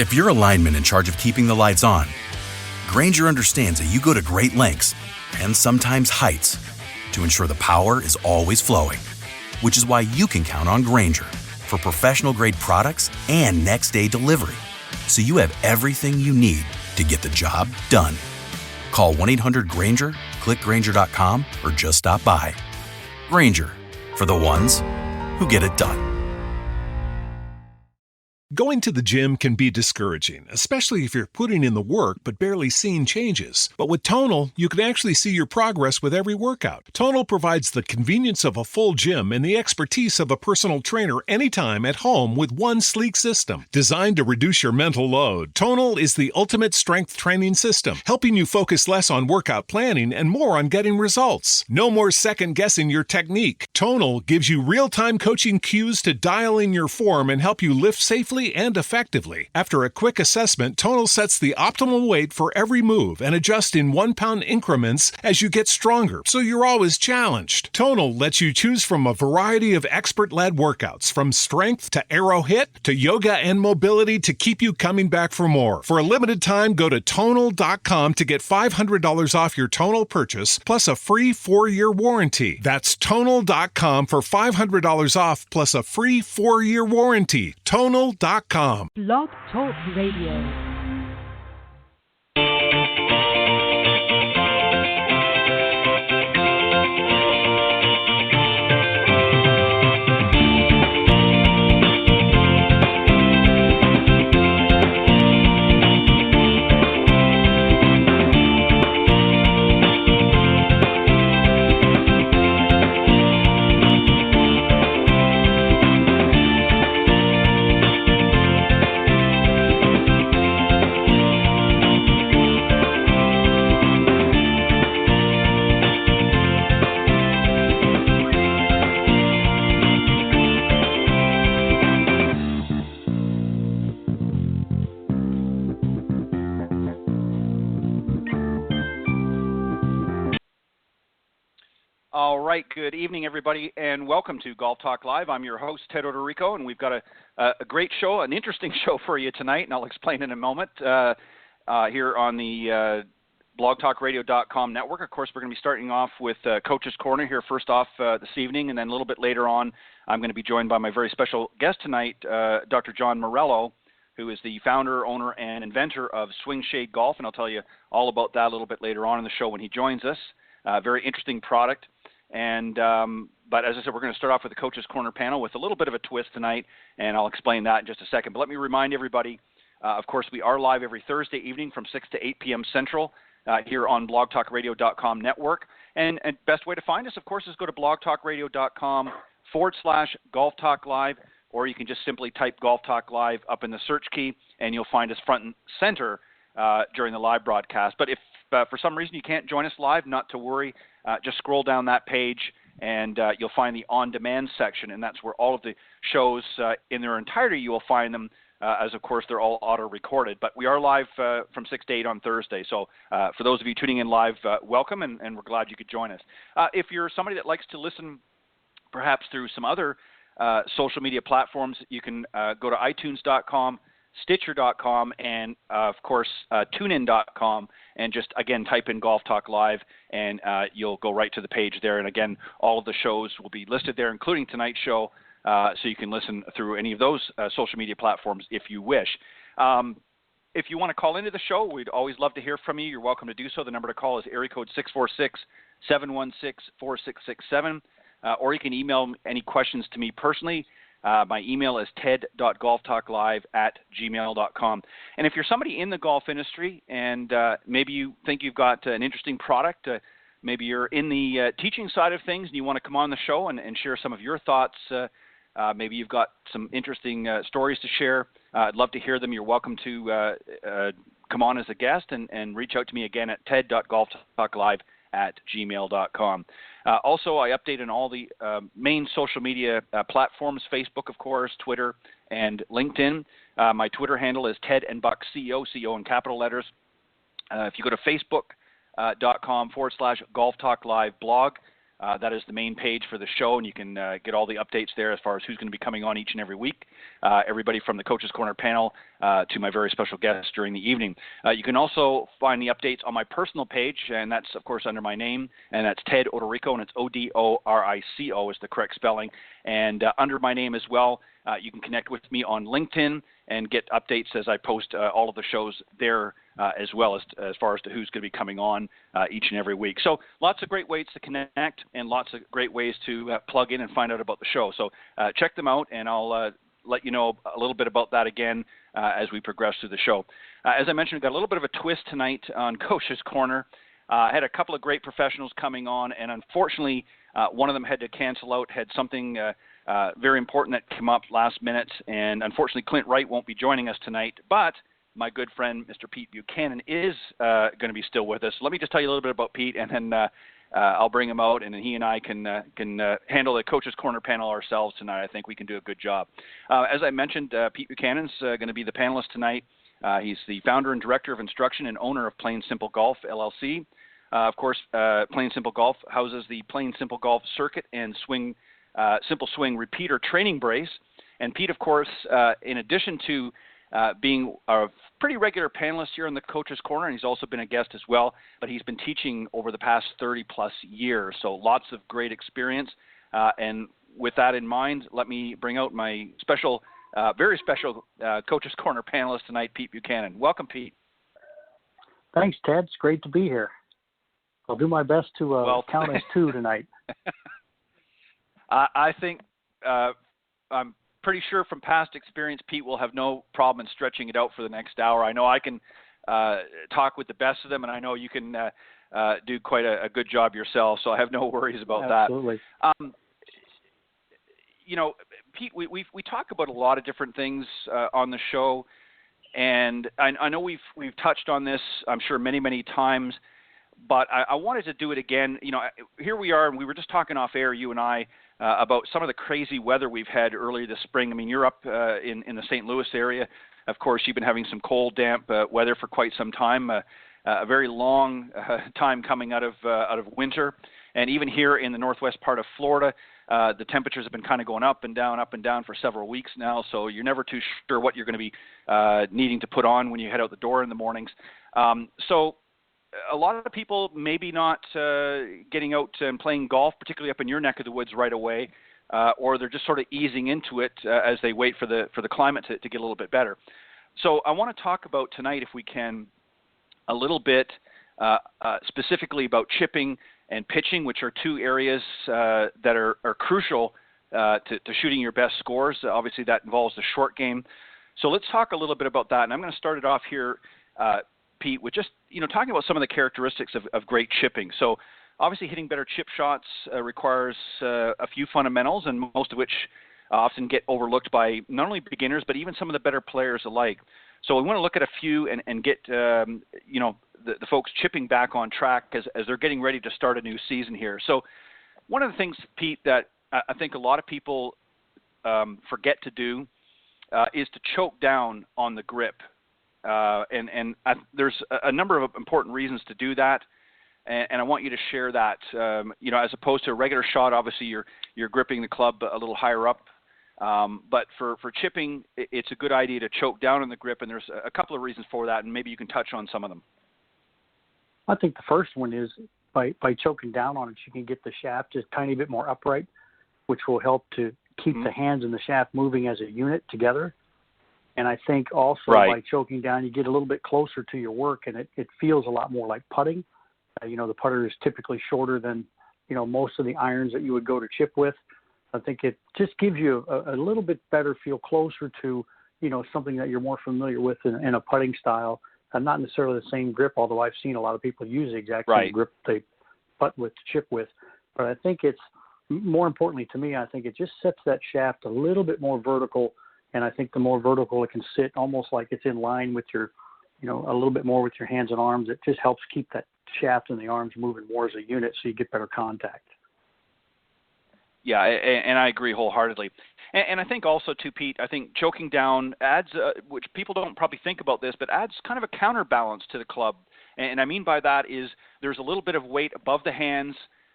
If you're a lineman in charge of keeping the lights on, Grainger understands that you go to great lengths, and sometimes heights, to ensure the power is always flowing. Which is why you can count on Grainger for professional-grade products and next-day delivery, so you have everything you need to get the job done. Call 1-800-GRAINGER, click Grainger.com, or just stop by. Grainger, for the ones who get it done. Going to the gym can be discouraging, especially if you're putting in the work but barely seeing changes. But with Tonal, you can actually see your progress with every workout. Tonal provides the convenience of a full gym and the expertise of a personal trainer anytime at home with one sleek system. Designed to reduce your mental load, Tonal is the ultimate strength training system, helping you focus less on workout planning and more on getting results. No more second-guessing your technique. Tonal gives you real-time coaching cues to dial in your form and help you lift safely and effectively. After a quick assessment, Tonal sets the optimal weight for every move and adjusts in 1-pound increments as you get stronger, so you're always challenged. Tonal lets you choose from a variety of expert-led workouts, from strength to aero hit to yoga and mobility, to keep you coming back for more. For a limited time, go to Tonal.com to get $500 off your Tonal purchase, plus a free 4-year warranty. That's Tonal.com for $500 off, plus a free 4-year warranty. Tonal.com. Blog Talk Radio. All right, good evening, everybody, and welcome to Golf Talk Live. I'm your host, Ted Odorico, and we've got a great show, an interesting show for you tonight, and I'll explain in a moment, here on the blogtalkradio.com network. Of course, we're going to be starting off with Coach's Corner here first off this evening, and then a little bit later on, I'm going to be joined by my very special guest tonight, Dr. John Maurello, who is the founder, owner, and inventor of Swingshade Golf, and I'll tell you all about that a little bit later on in the show when he joins us. Very interesting product. And but as I said, we're going to start off with the Coach's Corner panel with a little bit of a twist tonight, and I'll explain that in just a second. But let me remind everybody, of course, we are live every Thursday evening from 6 to 8 p.m. Central here on blogtalkradio.com network. And best way to find us, of course, is go to blogtalkradio.com/Golf Talk Live, or you can just simply type Golf Talk Live up in the search key, and you'll find us front and center during the live broadcast. But if for some reason you can't join us live, not to worry. Just scroll down that page, and you'll find the on-demand section, and that's where all of the shows in their entirety, you will find them, as of course they're all auto-recorded. But we are live from 6 to 8 on Thursday, so for those of you tuning in live, welcome, and we're glad you could join us. If you're somebody that likes to listen perhaps through some other social media platforms, you can go to iTunes.com, Stitcher.com, and of course TuneIn.com, and just again type in Golf Talk Live, and you'll go right to the page there. And again, all of the shows will be listed there, including tonight's show, so you can listen through any of those social media platforms if you wish. If you want to call into the show, we'd always love to hear from you. You're welcome to do so. The number to call is area code 646-716-4667, or you can email any questions to me personally. My email is ted.golftalklive@gmail.com. And if you're somebody in the golf industry and maybe you think you've got an interesting product, maybe you're in the teaching side of things and you want to come on the show and share some of your thoughts, maybe you've got some interesting stories to share, I'd love to hear them. You're welcome to come on as a guest and reach out to me again at ted.golftalklive@gmail.com. Also, I update on all the main social media platforms, Facebook, of course, Twitter, and LinkedIn. My Twitter handle is Ted and Buck CO, CO in capital letters. If you go to Facebook.com/Golf Talk Live blog, That is the main page for the show, and you can get all the updates there as far as who's going to be coming on each and every week. Everybody from the Coach's Corner panel to my very special guests during the evening. You can also find the updates on my personal page, and that's, of course, under my name, and that's Ted Odorico, and it's Odorico is the correct spelling. And under my name as well, you can connect with me on LinkedIn and get updates as I post all of the shows there as well as far as to who's going to be coming on each and every week. So lots of great ways to connect and lots of great ways to plug in and find out about the show. So check them out, and I'll let you know a little bit about that again as we progress through the show. As I mentioned, we've got a little bit of a twist tonight on Coach's Corner. I had a couple of great professionals coming on, and unfortunately, one of them had to cancel out, had something very important that came up last minute, and unfortunately, Clint Wright won't be joining us tonight, but my good friend, Mr. Pete Buchanan, is going to be still with us. Let me just tell you a little bit about Pete, and then I'll bring him out, and then he and I can handle the Coach's Corner panel ourselves tonight. I think we can do a good job. As I mentioned, Pete Buchanan's going to be the panelist tonight. He's the founder and director of instruction and owner of Plain Simple Golf, LLC. Of course, Plain Simple Golf houses the Plain Simple Golf Circuit and Simple Swing Repeater Training Brace. And Pete, of course, in addition to being a pretty regular panelist here in the Coach's Corner, and he's also been a guest as well, but he's been teaching over the past 30-plus years, so lots of great experience. And with that in mind, let me bring out my special, very special Coach's Corner panelist tonight, Pete Buchanan. Welcome, Pete. Thanks, Ted. It's great to be here. I'll do my best to count as two tonight. I think I'm pretty sure from past experience, Pete will have no problem in stretching it out for the next hour. I know I can talk with the best of them, and I know you can do quite a good job yourself, so I have no worries about Absolutely. that. Pete, we talk about a lot of different things on the show, and I know we've touched on this, I'm sure, many, many times, but I wanted to do it again. Here we are, and we were just talking off air, you and I, about some of the crazy weather we've had earlier this spring. I mean, you're up in the St. Louis area. Of course, you've been having some cold, damp weather for quite some time, a very long time coming out of winter. And even here in the northwest part of Florida, the temperatures have been kind of going up and down for several weeks now, so you're never too sure what you're going to be needing to put on when you head out the door in the mornings. So a lot of people maybe not getting out and playing golf, particularly up in your neck of the woods right away, or they're just sort of easing into it as they wait for the climate to get a little bit better. So I want to talk about tonight, if we can, a little bit specifically about chipping and pitching, which are two areas that are crucial to shooting your best scores. Obviously, that involves the short game. So let's talk a little bit about that, and I'm going to start it off here, Pete, with just talking about some of the characteristics of great chipping. So obviously hitting better chip shots requires a few fundamentals, and most of which often get overlooked by not only beginners but even some of the better players alike. So we want to look at a few and get the folks chipping back on track as they're getting ready to start a new season here. So one of the things, Pete, that I think a lot of people forget to do is to choke down on the grip. There's a number of important reasons to do that, and I want you to share that. As opposed to a regular shot, obviously you're gripping the club a little higher up, but for chipping, it's a good idea to choke down on the grip, and there's a couple of reasons for that, and maybe you can touch on some of them. I think the first one is by choking down on it, you can get the shaft just a tiny bit more upright, which will help to keep the hands and the shaft moving as a unit together. And I think also by choking down, you get a little bit closer to your work, and it feels a lot more like putting. The putter is typically shorter than, most of the irons that you would go to chip with. I think it just gives you a little bit better feel, closer to, something that you're more familiar with in a putting style. And not necessarily the same grip, although I've seen a lot of people use the exact same grip they putt with, to chip with. But I think it's, more importantly to me, I think it just sets that shaft a little bit more vertical. And I think the more vertical it can sit, almost like it's in line with your, a little bit more with your hands and arms, it just helps keep that shaft and the arms moving more as a unit so you get better contact. Yeah, and I agree wholeheartedly. And I think also, too, Pete, I think choking down adds, which people don't probably think about this, but adds kind of a counterbalance to the club. And I mean by that is there's a little bit of weight above the hands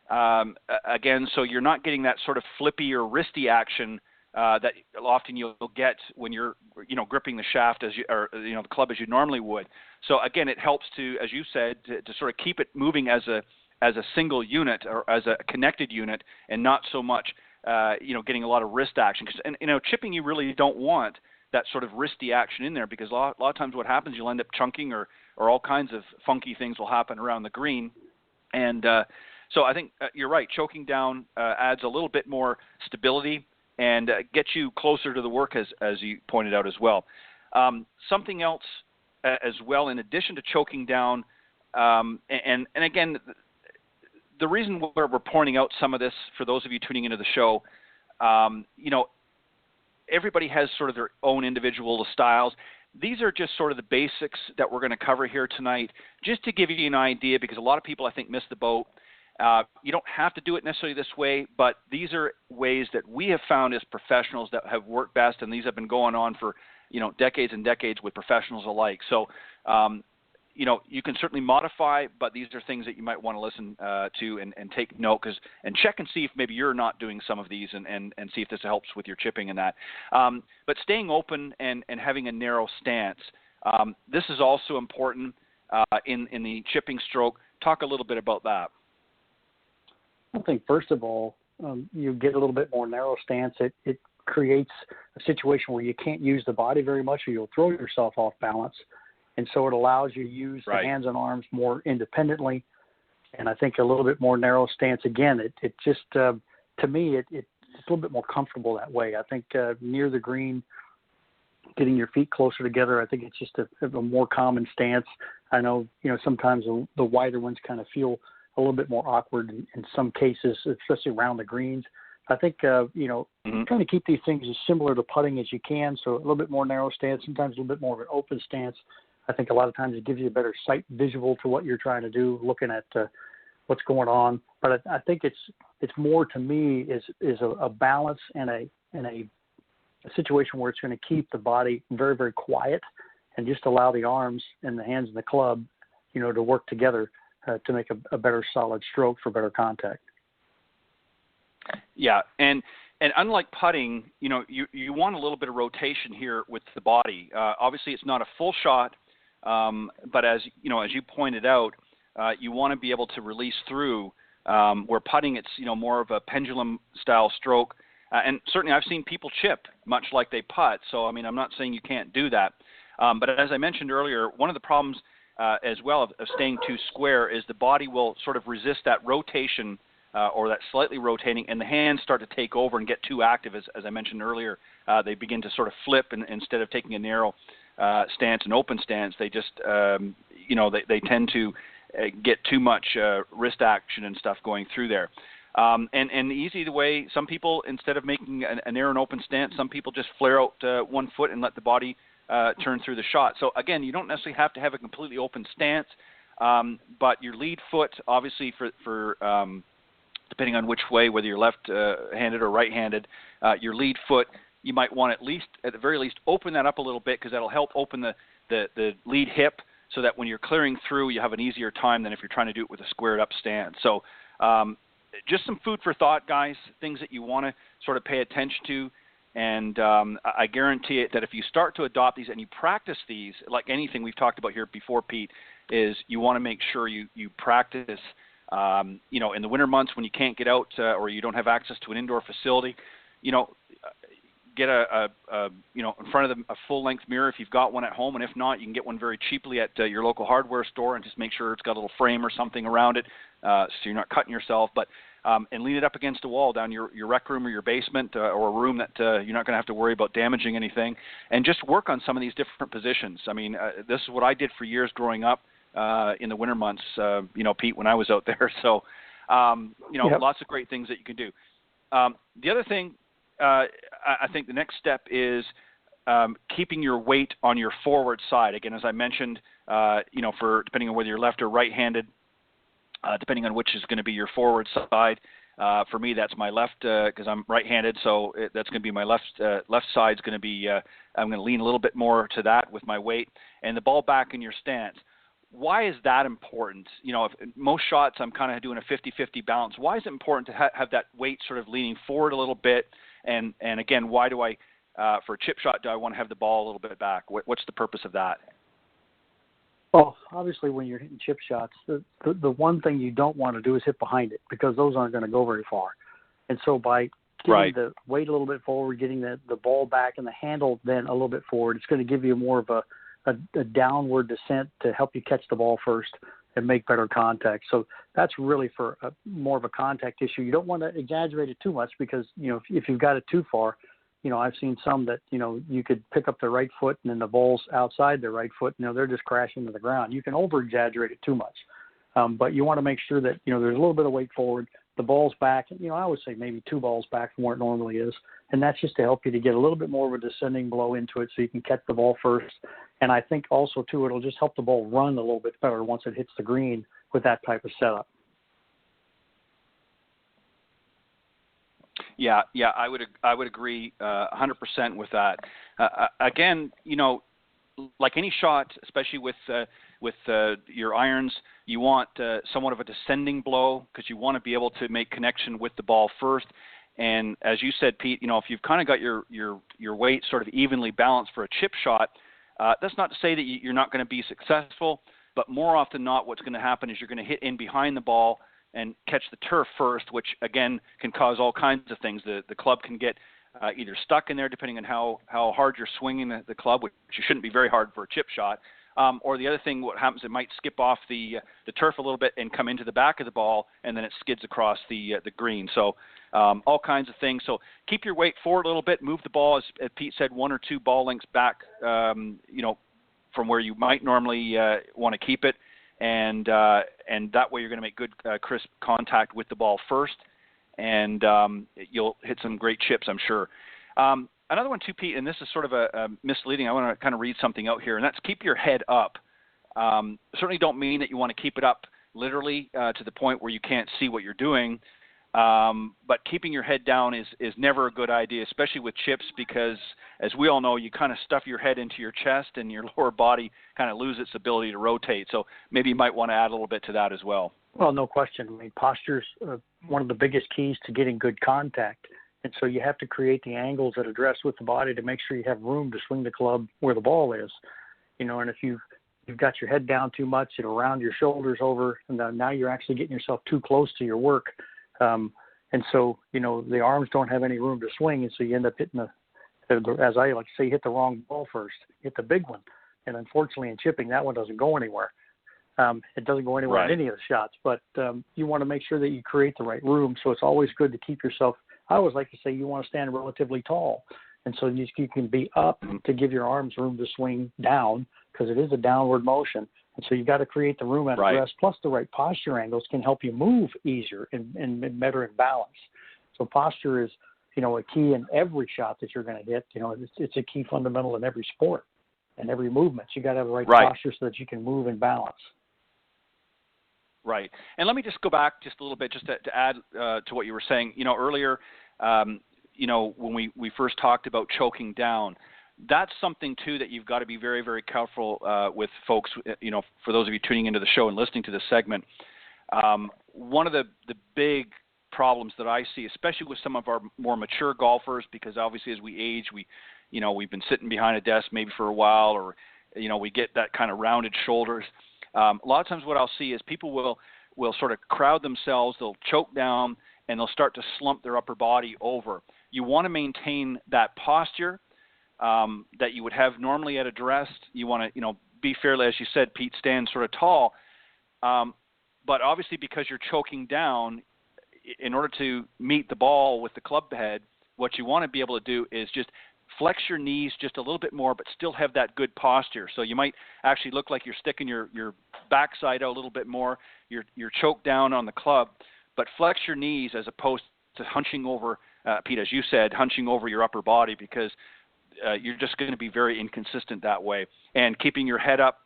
Again, so you're not getting that sort of flippy or wristy action that often you'll get when you're, gripping the shaft the club as you normally would. So again, it helps to, as you said, to sort of keep it moving as a single unit or as a connected unit, and not so much, getting a lot of wrist action. And chipping, you really don't want that sort of wristy action in there, because a lot of times what happens, you'll end up chunking or all kinds of funky things will happen around the green. And so I think you're right. Choking down adds a little bit more stability and gets you closer to the work, as you pointed out as well. Something else as well, in addition to choking down, and again, the reason we're pointing out some of this for those of you tuning into the show, everybody has sort of their own individual styles. These are just sort of the basics that we're going to cover here tonight, just to give you an idea, because a lot of people, I think, miss the boat. You don't have to do it necessarily this way, but these are ways that we have found as professionals that have worked best, and these have been going on for, decades and decades with professionals alike. So, you can certainly modify, but these are things that you might want to listen to and take note, and check and see if maybe you're not doing some of these, and see if this helps with your chipping and that. But staying open and having a narrow stance, this is also important in the chipping stroke. Talk a little bit about that. I think, first of all, you get a little bit more narrow stance. It creates a situation where you can't use the body very much, or you'll throw yourself off balance. And so it allows you to use the hands and arms more independently. And I think a little bit more narrow stance, again, it just, to me, it's a little bit more comfortable that way. I think near the green, getting your feet closer together, I think it's just a more common stance. I know, sometimes the wider ones kind of feel a little bit more awkward in some cases, especially around the greens. I think, trying to keep these things as similar to putting as you can. So a little bit more narrow stance, sometimes a little bit more of an open stance. I think a lot of times it gives you a better sight visual to what you're trying to do, looking at what's going on. But I think it's more, to me, is a balance and a situation where it's going to keep the body very, very quiet, and just allow the arms and the hands and the club, to work together to make a better solid stroke for better contact. Yeah, and unlike putting, you want a little bit of rotation here with the body. Obviously, it's not a full shot, but as you pointed out, you want to be able to release through. Where putting, it's more of a pendulum style stroke, and certainly I've seen people chip much like they putt. So I'm not saying you can't do that, but as I mentioned earlier, one of the problems as well of staying too square is the body will sort of resist that rotation. Or that slightly rotating, and the hands start to take over and get too active. As I mentioned earlier, they begin to sort of flip, and instead of taking a narrow stance, an open stance, they just, they tend to get too much wrist action and stuff going through there. And the easy way, some people, instead of making a narrow and open stance, some people just flare out 1 foot and let the body turn through the shot. So again, you don't necessarily have to have a completely open stance, but your lead foot, obviously, for depending on which way, whether you're left-handed or right-handed, your lead foot, you might want at the very least, open that up a little bit, because that'll help open the lead hip, so that when you're clearing through, you have an easier time than if you're trying to do it with a squared-up stance. So just some food for thought, guys, things that you want to sort of pay attention to. And I guarantee it that if you start to adopt these and you practice these, like anything we've talked about here before, Pete, is you want to make sure you practice. In the winter months when you can't get out or you don't have access to an indoor facility, get in front of a full-length mirror if you've got one at home, and if not, you can get one very cheaply at your local hardware store, and just make sure it's got a little frame or something around it so you're not cutting yourself. But and lean it up against a wall down your rec room or your basement or a room that you're not going to have to worry about damaging anything, and just work on some of these different positions. This is what I did for years growing up. In the winter months, Pete, when I was out there. So, lots of great things that you can do. The other thing, I think the next step is keeping your weight on your forward side. Again, as I mentioned, for depending on whether you're left or right-handed, depending on which is going to be your forward side. For me, that's my left because I'm right-handed, so that's going to be my left side's going to be. I'm going to lean a little bit more to that with my weight, and the ball back in your stance. why is that important? If most shots I'm kind of doing a 50-50 balance. Why is it important to have that weight sort of leaning forward a little bit? And again, why do I, for a chip shot, do I want to have the ball a little bit back? What's the purpose of that? Well, obviously, when you're hitting chip shots, the one thing you don't want to do is hit behind it, because those aren't going to go very far. And so by getting the weight a little bit forward, getting the ball back and the handle then a little bit forward, it's going to give you more of a downward descent to help you catch the ball first and make better contact. So that's really for more of a contact issue. You don't want to exaggerate it too much, because, if you've got it too far, I've seen some that, you could pick up the right foot and then the ball's outside their right foot, they're just crashing to the ground. You can over-exaggerate it too much. But you want to make sure that, there's a little bit of weight forward, the ball's back, I would say maybe 2 balls back from where it normally is. And that's just to help you to get a little bit more of a descending blow into it so you can catch the ball first. And I think also, too, it'll just help the ball run a little bit better once it hits the green with that type of setup. Yeah, I would agree 100% with that. Again, like any shot, especially with your irons, you want somewhat of a descending blow, because you want to be able to make connection with the ball first. And as you said, Pete, if you've kind of got your weight sort of evenly balanced for a chip shot, that's not to say that you're not going to be successful, but more often than not, what's going to happen is you're going to hit in behind the ball and catch the turf first, which again can cause all kinds of things. The club can get either stuck in there, depending on how hard you're swinging the club, which shouldn't be very hard for a chip shot. Or the other thing, what happens, it might skip off the turf a little bit and come into the back of the ball, and then it skids across the green. So all kinds of things. So keep your weight forward a little bit. Move the ball, as Pete said, 1 or 2 ball lengths back, from where you might normally want to keep it. And that way you're going to make good, crisp contact with the ball first, and you'll hit some great chips, I'm sure. Another one too, Pete, and this is sort of a misleading. I want to kind of read something out here, and that's keep your head up. Certainly don't mean that you want to keep it up literally to the point where you can't see what you're doing, but keeping your head down is never a good idea, especially with chips, because as we all know, you kind of stuff your head into your chest and your lower body kind of loses its ability to rotate. So maybe you might want to add a little bit to that as well. Well, no question. I mean, posture's one of the biggest keys to getting good contact. And so you have to create the angles that address with the body to make sure you have room to swing the club where the ball is. And if you've got your head down too much, it'll round your shoulders over, and now you're actually getting yourself too close to your work. And so, the arms don't have any room to swing, and so you end up hitting as I like to say, hit the wrong ball first, hit the big one. And unfortunately in chipping, that one doesn't go anywhere. It doesn't go anywhere in any of the shots, but you want to make sure that you create the right room. So it's always good to keep yourself, I always like to say, you want to stand relatively tall. And so you can be up to give your arms room to swing down, because it is a downward motion. And so you've got to create the room at rest, plus the right posture angles can help you move easier and better in balance. So posture is, a key in every shot that you're going to hit. It's a key fundamental in every sport and every movement. You got to have the right posture so that you can move in balance. Right. And let me just go back just a little bit, just to add to what you were saying. Earlier, when we first talked about choking down, that's something too that you've got to be very, very careful with, folks. For those of you tuning into the show and listening to this segment, one of the big problems that I see, especially with some of our more mature golfers, because obviously as we age, we've been sitting behind a desk maybe for a while, or we get that kind of rounded shoulders. A lot of times what I'll see is people will sort of crowd themselves, they'll choke down, and they'll start to slump their upper body over. You want to maintain that posture that you would have normally at a rest. You want to, be fairly, as you said, Pete, stand sort of tall. But obviously because you're choking down, in order to meet the ball with the club head, what you want to be able to do is just flex your knees just a little bit more, but still have that good posture. So you might actually look like you're sticking your backside out a little bit more. You're choked down on the club, but flex your knees as opposed to hunching over, Pete, as you said, hunching over your upper body, because you're just going to be very inconsistent that way. And keeping your head up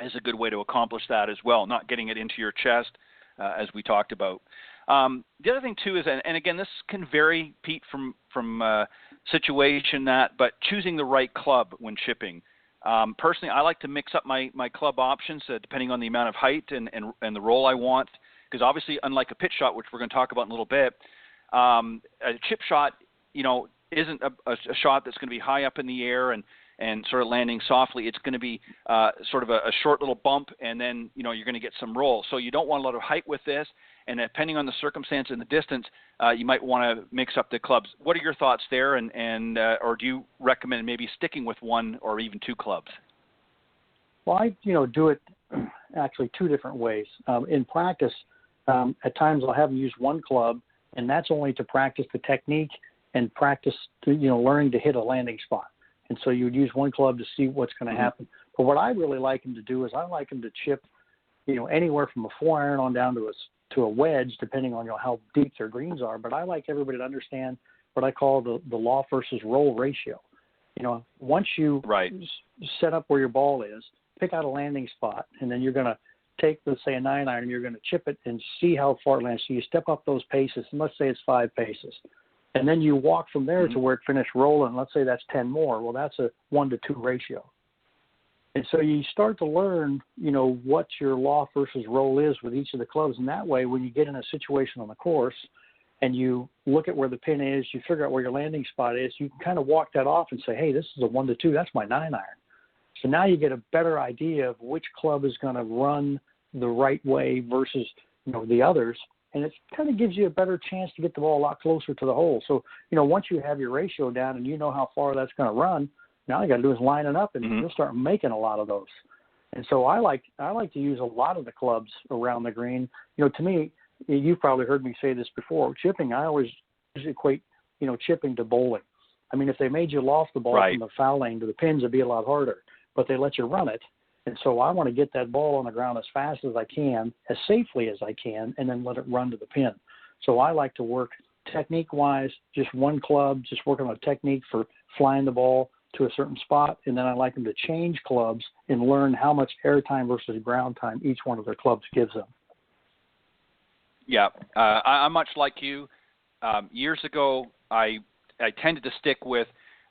is a good way to accomplish that as well, not getting it into your chest, as we talked about. The other thing too is, and again, this can vary, Pete, from situation but choosing the right club when chipping. Personally, I like to mix up my club options depending on the amount of height and the roll I want, because obviously, unlike a pitch shot, which we're going to talk about in a little bit, a chip shot, isn't a shot that's going to be high up in the air and sort of landing softly. It's going to be sort of a short little bump, and then you're going to get some roll. So you don't want a lot of height with this, and depending on the circumstance and the distance, you might want to mix up the clubs. What are your thoughts there, and or do you recommend maybe sticking with one or even two clubs? Well, I do it actually two different ways. In practice, at times I'll have them use one club, and that's only to practice the technique and practice learning to hit a landing spot. And so you would use one club to see what's going to happen. But what I really like them to do is I like them to chip, anywhere from a 4-iron on down to a wedge, depending on how deep their greens are. But I like everybody to understand what I call the loft versus roll ratio. Once you set up where your ball is, pick out a landing spot, and then you're going to take, let's say, a 9-iron, and you're going to chip it and see how far it lands. So you step up those paces, and let's say it's 5 paces. And then you walk from there to where it finished rolling. Let's say that's 10 more. Well, that's a 1-to-2 ratio. And so you start to learn, what your loft versus roll is with each of the clubs. And that way, when you get in a situation on the course and you look at where the pin is, you figure out where your landing spot is, you can kind of walk that off and say, hey, this is a 1-to-2. That's my 9-iron. So now you get a better idea of which club is going to run the right way versus, the others. And it kind of gives you a better chance to get the ball a lot closer to the hole. So, once you have your ratio down and you know how far that's going to run, now all you got to do is line it up, and you'll start making a lot of those. And so I like to use a lot of the clubs around the green. To me, you've probably heard me say this before, chipping, I always equate, chipping to bowling. I mean, if they made you loft the ball from the foul lane to the pins, it'd be a lot harder. But they let you run it. And so I want to get that ball on the ground as fast as I can, as safely as I can, and then let it run to the pin. So I like to work technique-wise, just one club, just working on a technique for flying the ball to a certain spot, and then I like them to change clubs and learn how much air time versus ground time each one of their clubs gives them. Yeah, I'm much like you. Years ago, I tended to stick with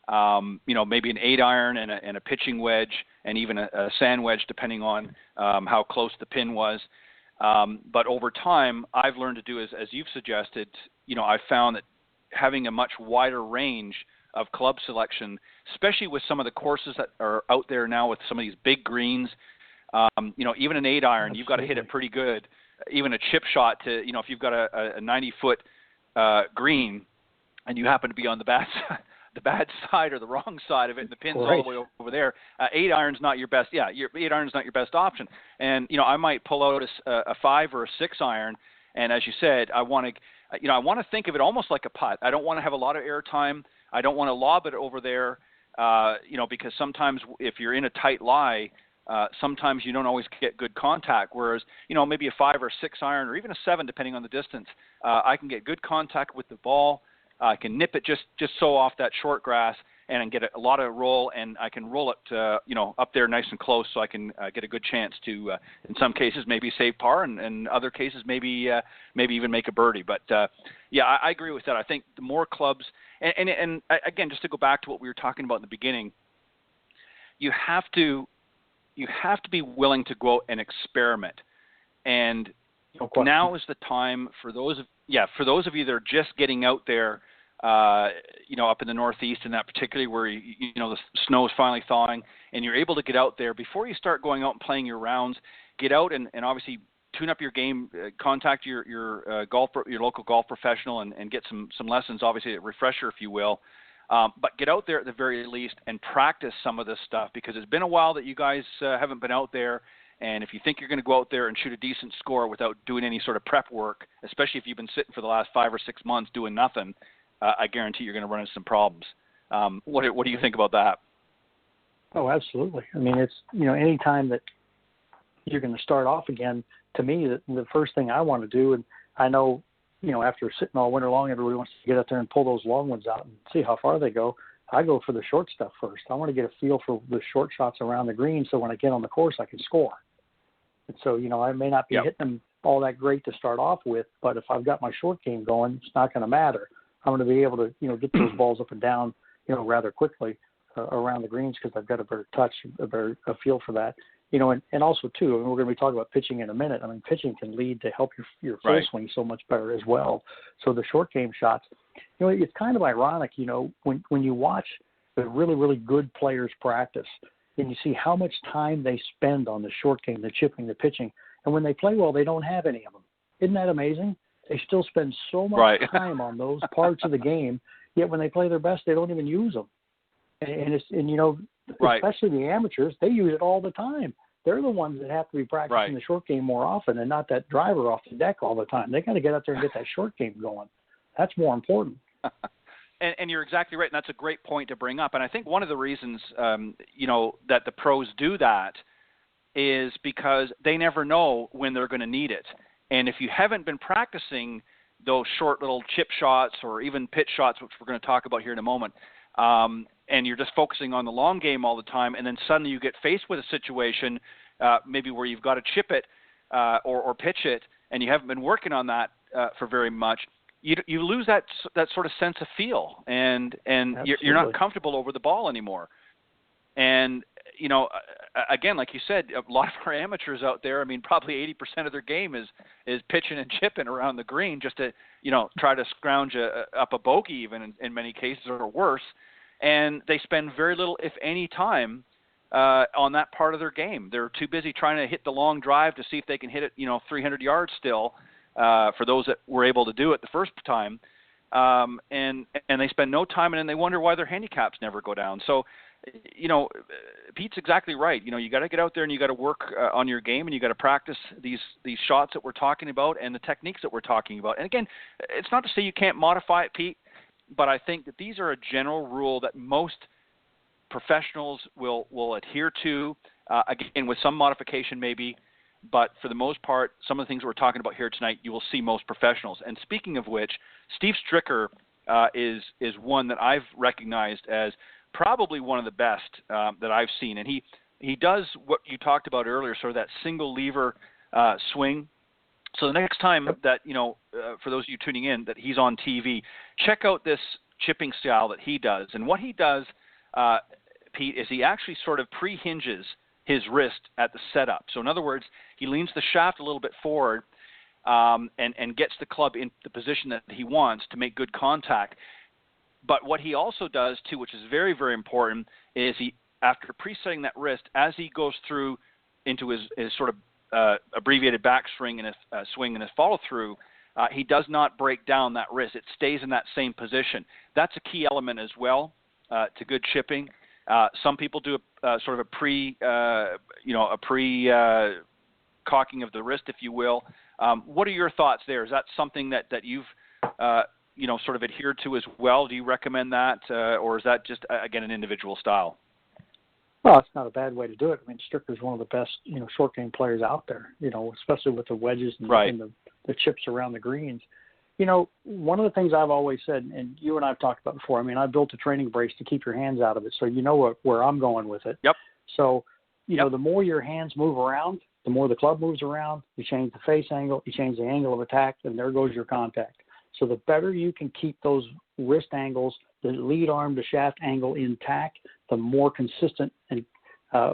maybe an 8-iron and a pitching wedge, and even a sand wedge, depending on how close the pin was. But over time, I've learned to do as you've suggested. I've found that having a much wider range of club selection, especially with some of the courses that are out there now with some of these big greens, even an 8-iron, you've got to hit it pretty good. Even a chip shot to, if you've got a 90-foot green and you happen to be on the bad side or the wrong side of it, and the pin's all the way over there, 8-iron's not your best. Yeah, your 8-iron's not your best option. And I might pull out a 5 or a 6-iron, and as you said, I want to think of it almost like a putt. I don't want to have a lot of air time. I don't want to lob it over there, because sometimes if you're in a tight lie, sometimes you don't always get good contact. Whereas maybe a 5 or 6-iron or even a 7, depending on the distance, I can get good contact with the ball. I can nip it just so off that short grass and get a lot of roll, and I can roll it, up there nice and close, so I can get a good chance to, in some cases, maybe save par, and in other cases, maybe even make a birdie. But I agree with that. I think the more clubs, and again, just to go back to what we were talking about in the beginning, you have to be willing to go out and experiment. And now is the time for those of you that are just getting out there, up in the Northeast, and that particularly where the snow is finally thawing, and you're able to get out there before you start going out and playing your rounds. Get out and obviously tune up your game. Contact your local golf professional and get some lessons. Obviously, a refresher, if you will. But get out there at the very least and practice some of this stuff, because it's been a while that you guys haven't been out there. And if you think you're going to go out there and shoot a decent score without doing any sort of prep work, especially if you've been sitting for the last 5 or 6 months doing nothing, I guarantee you're going to run into some problems. What do you think about that? Oh, absolutely. I mean, it's, any time that you're going to start off again, to me, the first thing I want to do, and I know, after sitting all winter long, everybody wants to get out there and pull those long ones out and see how far they go. I go for the short stuff first. I want to get a feel for the short shots around the green, so when I get on the course, I can score. And so, I may not be hitting them all that great to start off with, but if I've got my short game going, it's not going to matter. I'm going to be able to, get those balls up and down, rather quickly. around the greens because I've got a better touch, a feel for that. And also too, and we're going to be talking about pitching in a minute. I mean, pitching can lead to help your full swing so much better as well. So the short game shots, it's kind of ironic, when you watch the really, really good players practice and you see how much time they spend on the short game, the chipping, the pitching, and when they play well, they don't have any of them. Isn't that amazing? They still spend so much time on those parts of the game, yet when they play their best, they don't even use them. And especially the amateurs, they use it all the time. They're the ones that have to be practicing the short game more often and not that driver off the deck all the time. They got to get out there and get that short game going. That's more important. And you're exactly right, and that's a great point to bring up. And I think one of the reasons, that the pros do that is because they never know when they're going to need it. And if you haven't been practicing those short little chip shots or even pitch shots, which we're going to talk about here in a moment, and you're just focusing on the long game all the time, and then suddenly you get faced with a situation maybe where you've got to chip it or pitch it, and you haven't been working on that for very much, you lose that sort of sense of feel, and you're not comfortable over the ball anymore. And, again, like you said, a lot of our amateurs out there, I mean, probably 80% of their game is pitching and chipping around the green just to, try to scrounge up a bogey even in many cases or worse. And they spend very little, if any, time on that part of their game. They're too busy trying to hit the long drive to see if they can hit it, 300 yards still for those that were able to do it the first time. And they spend no time, and then they wonder why their handicaps never go down. So, Pete's exactly right. You got to get out there and you got to work on your game, and you got to practice these shots that we're talking about and the techniques that we're talking about. And again, it's not to say you can't modify it, Pete, but I think that these are a general rule that most professionals will adhere to, again, with some modification maybe, but for the most part, some of the things we're talking about here tonight, you will see most professionals. And speaking of which, Steve Stricker is one that I've recognized as probably one of the best that I've seen. And he does what you talked about earlier, sort of that single lever swing. So the next time that, for those of you tuning in, that he's on TV, check out this chipping style that he does. And what he does, Pete, is he actually sort of pre-hinges his wrist at the setup. So in other words, he leans the shaft a little bit forward and gets the club in the position that he wants to make good contact. But what he also does, too, which is very, very important, is he, after presetting that wrist, as he goes through into his sort of abbreviated backswing and his swing and his follow-through, he does not break down that wrist. It stays in that same position. That's a key element as well to good chipping. Some people do sort of a pre-cocking of the wrist, if you will. What are your thoughts there? Is that something that you've sort of adhered to as well? Do you recommend that, or is that just, again, an individual style? Well, it's not a bad way to do it. I mean, Stricker's one of the best, short game players out there, especially with the wedges and the chips around the greens. One of the things I've always said, and you and I have talked about before, I mean, I built a training brace to keep your hands out of it, so you know where I'm going with it. Yep. So, the more your hands move around, the more the club moves around, you change the face angle, you change the angle of attack, and there goes your contact. So the better you can keep those wrist angles, the lead arm to shaft angle intact, the more consistent and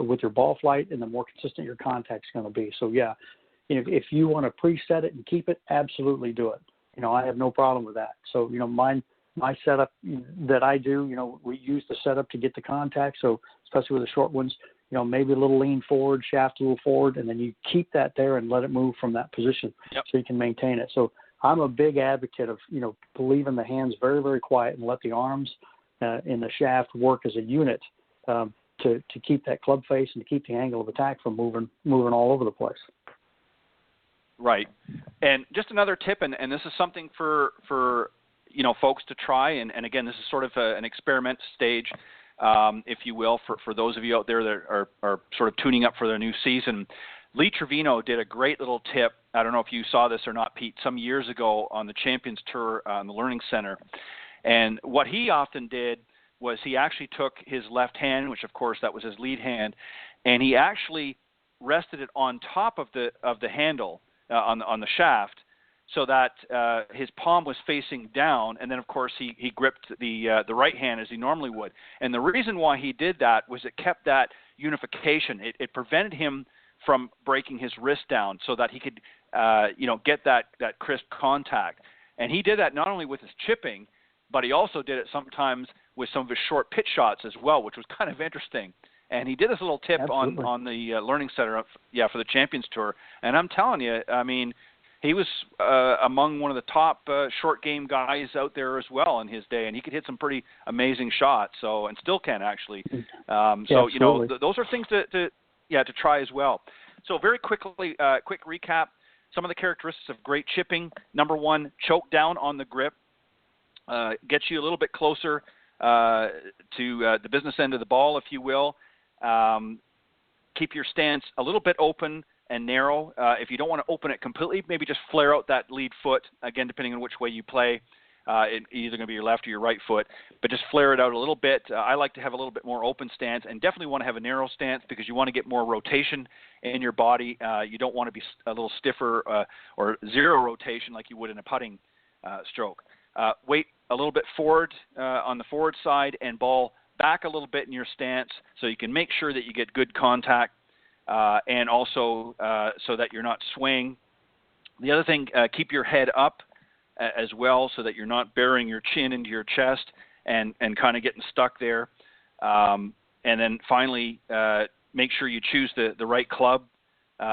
with your ball flight, and the more consistent your contact's going to be. So yeah, if you want to preset it and keep it, absolutely do it. I have no problem with that. So my setup that I do, we use the setup to get the contact. So especially with the short ones, maybe a little lean forward, shaft a little forward, and then you keep that there and let it move from that position so you can maintain it. So I'm a big advocate of, leaving the hands very, very quiet and let the arms in the shaft work as a unit to keep that club face and to keep the angle of attack from moving all over the place. Right. And just another tip, and this is something for folks to try, and again, this is sort of an experiment stage, if you will, for those of you out there that are sort of tuning up for their new season. Lee Trevino did a great little tip. I don't know if you saw this or not, Pete, some years ago on the Champions Tour on the Learning Center. And what he often did was he actually took his left hand, which of course that was his lead hand, and he actually rested it on top of the handle on the shaft, so that his palm was facing down, and then of course he gripped the right hand as he normally would. And the reason why he did that was it kept that unification. It prevented him from breaking his wrist down, so that he could get that crisp contact. And he did that not only with his chipping, but he also did it sometimes with some of his short pitch shots as well, which was kind of interesting. And he did this little tip on the Learning Center for the Champions Tour. And I'm telling you, I mean, he was among one of the top short game guys out there as well in his day, and he could hit some pretty amazing shots. So, and still can actually. Those are things to try as well. So very quickly, quick recap. Some of the characteristics of great chipping. Number one, choke down on the grip. Gets you a little bit closer to the business end of the ball, if you will. Keep your stance a little bit open and narrow. If you don't want to open it completely, maybe just flare out that lead foot, again, depending on which way you play. It's either going to be your left or your right foot, but just flare it out a little bit. I like to have a little bit more open stance, and definitely want to have a narrow stance because you want to get more rotation in your body. You don't want to be a little stiffer or zero rotation like you would in a putting stroke. Weight a little bit forward on the forward side and ball back a little bit in your stance so you can make sure that you get good contact and also so that you're not swaying. The other thing, keep your head up as well so that you're not burying your chin into your chest and kind of getting stuck there. And then finally, make sure you choose the right club.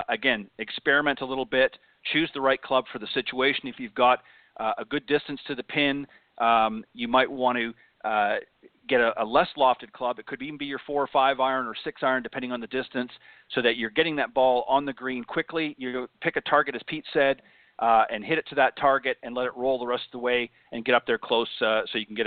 Again, experiment a little bit. Choose the right club for the situation. If you've got a good distance to the pin, you might want to get a less lofted club. It could even be your 4 or 5 iron or 6 iron, depending on the distance, so that you're getting that ball on the green quickly. You pick a target, as Pete said, and hit it to that target and let it roll the rest of the way and get up there close so you can get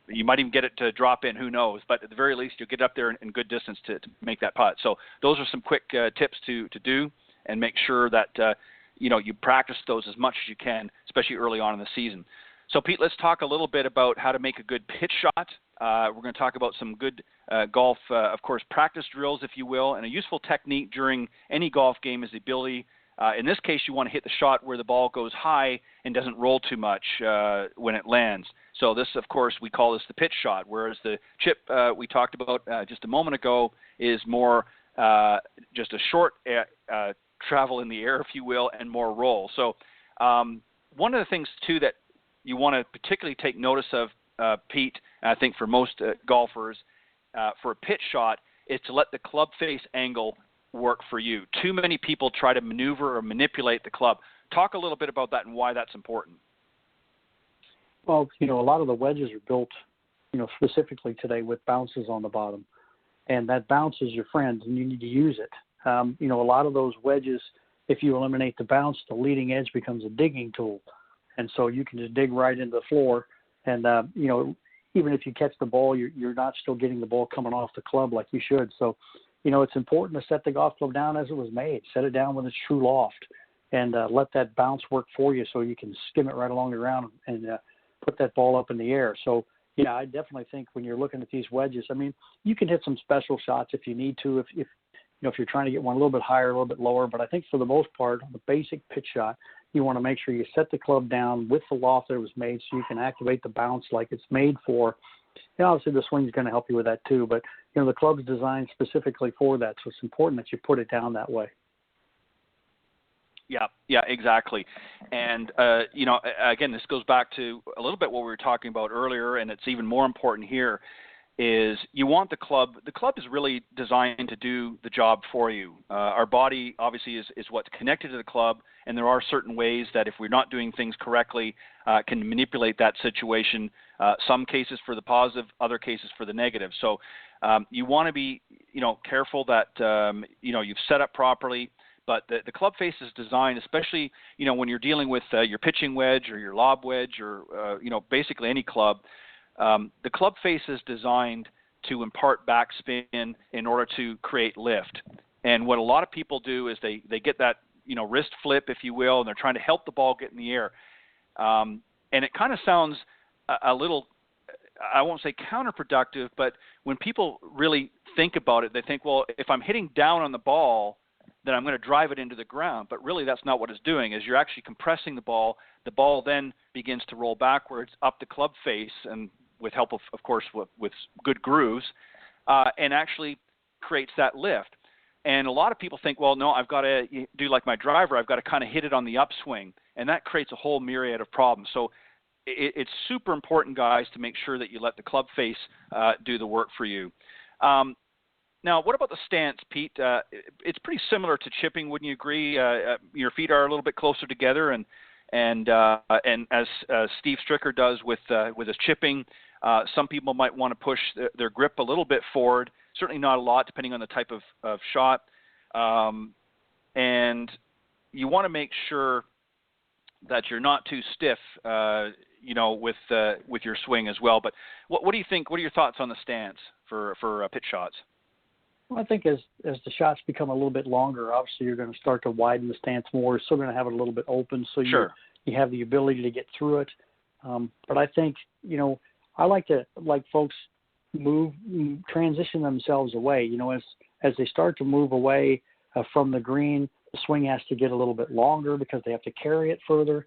you might even get it to drop in, who knows. But at the very least, you'll get up there in good distance to make that putt. So those are some quick tips to do, and make sure that you practice those as much as you can, especially early on in the season. So, Pete, let's talk a little bit about how to make a good pitch shot. We're going to talk about some good golf, of course, practice drills, if you will, and a useful technique during any golf game is the ability, in this case, you want to hit the shot where the ball goes high and doesn't roll too much when it lands. So this, of course, we call this the pitch shot, whereas the chip we talked about just a moment ago is more just a short travel in the air, if you will, and more roll. So one of the things, too, that you want to particularly take notice of, Pete, I think for most golfers, for a pitch shot, is to let the club face angle work for you. Too many people try to maneuver or manipulate the club. Talk a little bit about that and why that's important. Well, a lot of the wedges are built, specifically today with bounces on the bottom. And that bounce is your friend, and you need to use it. A lot of those wedges, if you eliminate the bounce, the leading edge becomes a digging tool. And so you can just dig right into the floor. And, even if you catch the ball, you're not still getting the ball coming off the club like you should. So, it's important to set the golf club down as it was made. Set it down with its true loft and let that bounce work for you so you can skim it right along the ground and put that ball up in the air. So, yeah, I definitely think when you're looking at these wedges, you can hit some special shots if you need to, if you're trying to get one a little bit higher, a little bit lower. But I think for the most part, the basic pitch shot, you want to make sure you set the club down with the loft that it was made so you can activate the bounce like it's made for. Obviously, the swing is going to help you with that too, but, the club's designed specifically for that, so it's important that you put it down that way. Yeah, exactly. And, again, this goes back to a little bit what we were talking about earlier, and it's even more important here, is you want the club is really designed to do the job for you. Our body obviously is what's connected to the club, and there are certain ways that if we're not doing things correctly, can manipulate that situation, some cases for the positive, other cases for the negative. So you want to be, careful that, you've set up properly. But the club face is designed, especially, when you're dealing with your pitching wedge or your lob wedge or, basically any club, the club face is designed to impart backspin in order to create lift. And what a lot of people do is they get that, wrist flip, if you will, and they're trying to help the ball get in the air. And it kind of sounds a little, I won't say counterproductive, but when people really think about it, they think, well, if I'm hitting down on the ball, then I'm going to drive it into the ground. But really that's not what it's doing, is you're actually compressing the ball. The ball then begins to roll backwards up the club face, and with help of course, with good grooves, and actually creates that lift. And a lot of people think, well, no, I've got to do like my driver. I've got to kind of hit it on the upswing, and that creates a whole myriad of problems. So it's super important, guys, to make sure that you let the club face do the work for you. Now, what about the stance, Pete? It's pretty similar to chipping, wouldn't you agree? Your feet are a little bit closer together, and as Steve Stricker does with his chipping, some people might want to push their grip a little bit forward. Certainly not a lot, depending on the type of shot. And you want to make sure that you're not too stiff, with your swing as well. But what do you think? What are your thoughts on the stance for pitch shots? Well, I think as the shots become a little bit longer, obviously you're going to start to widen the stance more. You're still going to have it a little bit open, so sure. you have the ability to get through it. But I think, I like folks transition themselves away. As they start to move away from the green, the swing has to get a little bit longer because they have to carry it further.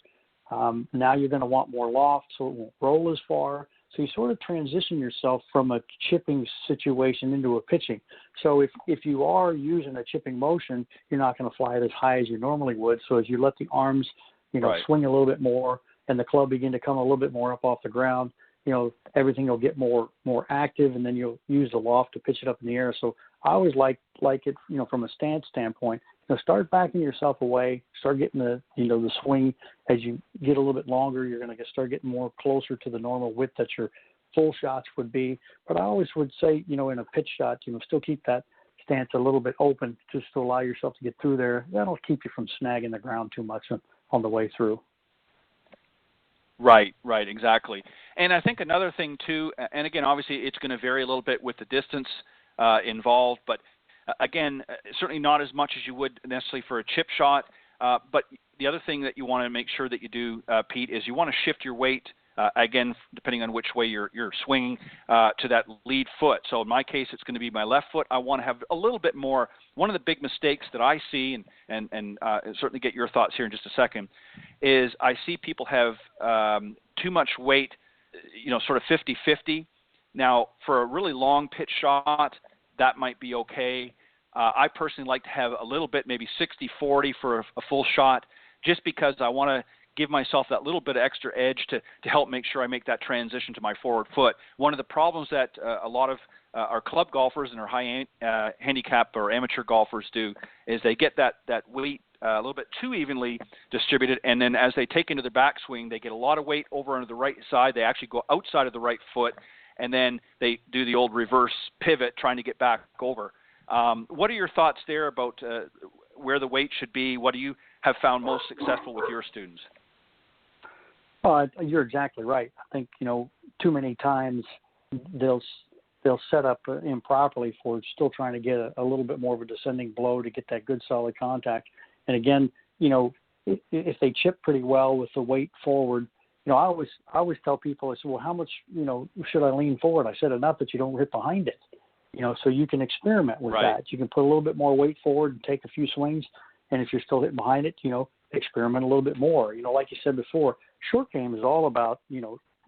Now you're going to want more loft, so it won't roll as far. So you sort of transition yourself from a chipping situation into a pitching. So if you are using a chipping motion, you're not going to fly it as high as you normally would. So as you let the arms, right. swing a little bit more and the club begin to come a little bit more up off the ground, everything will get more active, and then you'll use the loft to pitch it up in the air. So I always like it, from a stance standpoint. Start backing yourself away, start getting the swing. As you get a little bit longer, you're going to start getting more closer to the normal width that your full shots would be. But I always would say, in a pitch shot, still keep that stance a little bit open just to allow yourself to get through there. That'll keep you from snagging the ground too much on the way through. Right, exactly. And I think another thing too, and again, obviously it's going to vary a little bit with the distance involved, but again, certainly not as much as you would necessarily for a chip shot. But the other thing that you want to make sure that you do, Pete, is you want to shift your weight, again, depending on which way you're swinging, to that lead foot. So in my case, it's going to be my left foot. I want to have a little bit more. One of the big mistakes that I see, and certainly get your thoughts here in just a second, is I see people have too much weight, sort of 50-50. Now, for a really long pitch shot, that might be okay. I personally like to have a little bit, maybe 60-40 for a full shot, just because I want to give myself that little bit of extra edge to help make sure I make that transition to my forward foot. One of the problems that a lot of our club golfers and our high handicap or amateur golfers do is they get that weight a little bit too evenly distributed, and then as they take into their backswing, they get a lot of weight over onto the right side. They actually go outside of the right foot, and then they do the old reverse pivot trying to get back over. What are your thoughts there about where the weight should be? What do you have found most successful with your students? You're exactly right. I think, too many times they'll set up improperly for still trying to get a little bit more of a descending blow to get that good solid contact. And again, if they chip pretty well with the weight forward, I always tell people, I said, well, how much, should I lean forward? I said, enough that you don't hit behind it, so you can experiment with right. that. You can put a little bit more weight forward and take a few swings. And if you're still hitting behind it, experiment a little bit more. Like you said before, short game is all about,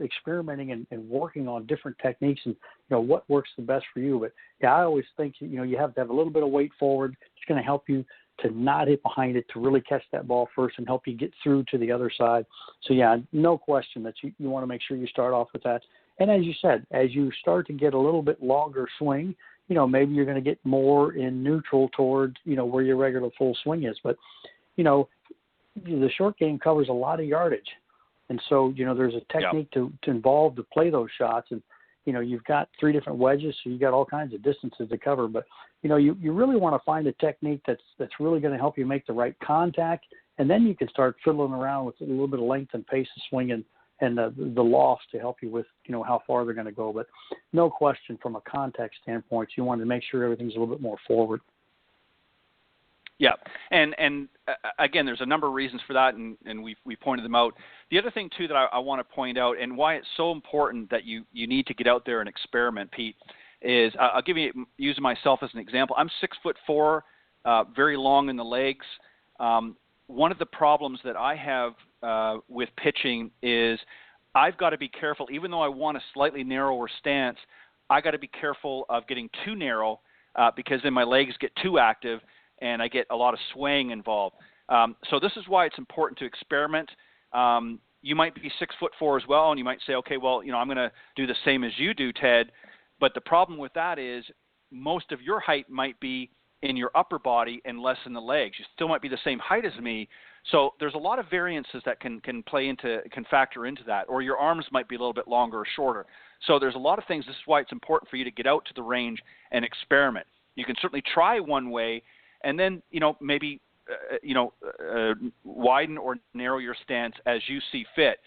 experimenting and working on different techniques and, what works the best for you. But yeah, I always think, you have to have a little bit of weight forward. It's going to help you to not hit behind it, to really catch that ball first and help you get through to the other side. So yeah, no question that you want to make sure you start off with that. And as you said, as you start to get a little bit longer swing, maybe you're going to get more in neutral toward, where your regular full swing is. But, the short game covers a lot of yardage. And so, there's a technique to involve to play those shots. And, you've got 3 different wedges, so you got all kinds of distances to cover. But, you really want to find a technique that's really going to help you make the right contact. And then you can start fiddling around with a little bit of length and pace of swing and the loft to help you with, how far they're going to go. But no question, from a contact standpoint, you want to make sure everything's a little bit more forward. Yeah, and again, there's a number of reasons for that, and we pointed them out. The other thing, too, that I want to point out, and why it's so important that you need to get out there and experiment, Pete, is I'll use myself as an example. I'm 6'4", very long in the legs. One of the problems that I have with pitching is I've got to be careful. Even though I want a slightly narrower stance, I got to be careful of getting too narrow because then my legs get too active and I get a lot of swaying involved. So this is why it's important to experiment. You might be 6'4" as well, and you might say, okay, well, I'm going to do the same as you do, Ted. But the problem with that is most of your height might be in your upper body and less in the legs. You still might be the same height as me. So there's a lot of variances that can factor into that. Or your arms might be a little bit longer or shorter. So there's a lot of things. This is why it's important for you to get out to the range and experiment. You can certainly try one way and then, maybe widen or narrow your stance as you see fit.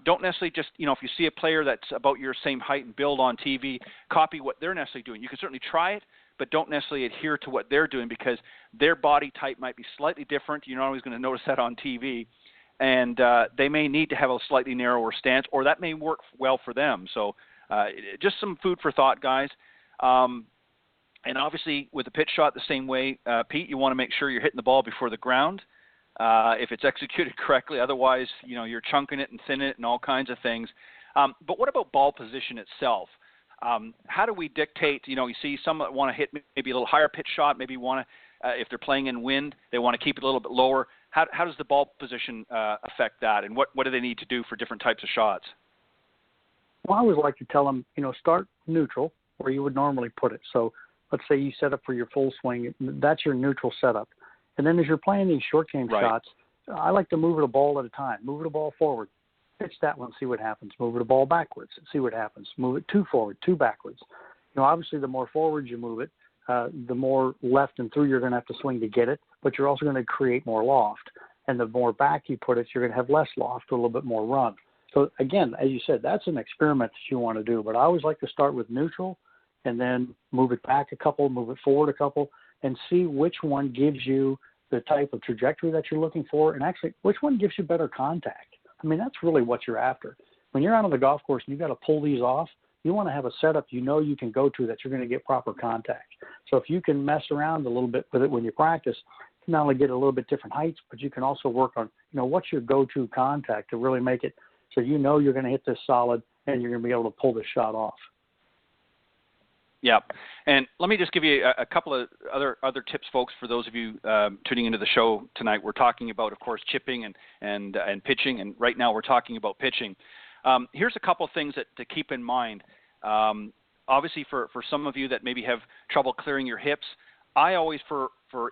Don't necessarily just, if you see a player that's about your same height and build on TV, copy what they're necessarily doing. You can certainly try it, but don't necessarily adhere to what they're doing because their body type might be slightly different. You're not always going to notice that on TV. And they may need to have a slightly narrower stance, or that may work well for them. So just some food for thought, guys. And obviously with the pitch shot the same way, Pete, you want to make sure you're hitting the ball before the ground if it's executed correctly. Otherwise, you're chunking it and thinning it and all kinds of things. But what about ball position itself? How do we dictate, you see some that want to hit maybe a little higher pitch shot, maybe want to, if they're playing in wind, they want to keep it a little bit lower. How does the ball position affect that, and what do they need to do for different types of shots? Well, I always like to tell them, start neutral where you would normally put it. So let's say you set up for your full swing. That's your neutral setup. And then as you're playing these short game shots, I like to move it a ball at a time. Move it a ball forward. Pitch that one, see what happens. Move it a ball backwards, see what happens. Move it two forward, two backwards. Obviously the more forward you move it, the more left and through you're going to have to swing to get it, but you're also going to create more loft. And the more back you put it, you're going to have less loft, a little bit more run. So again, as you said, that's an experiment that you want to do. But I always like to start with neutral and then move it back a couple, move it forward a couple, and see which one gives you the type of trajectory that you're looking for, and actually which one gives you better contact. I mean, that's really what you're after. When you're out on the golf course and you've got to pull these off, you want to have a setup you can go to that you're going to get proper contact. So if you can mess around a little bit with it when you practice, you can not only get a little bit different heights, but you can also work on, what's your go-to contact to really make it so you're going to hit this solid and you're going to be able to pull this shot off. Yeah, and let me just give you a couple of other tips, folks, for those of you tuning into the show tonight. We're talking about, of course, chipping and pitching, and right now we're talking about pitching. Here's a couple of things to keep in mind. Obviously, for some of you that maybe have trouble clearing your hips, I always,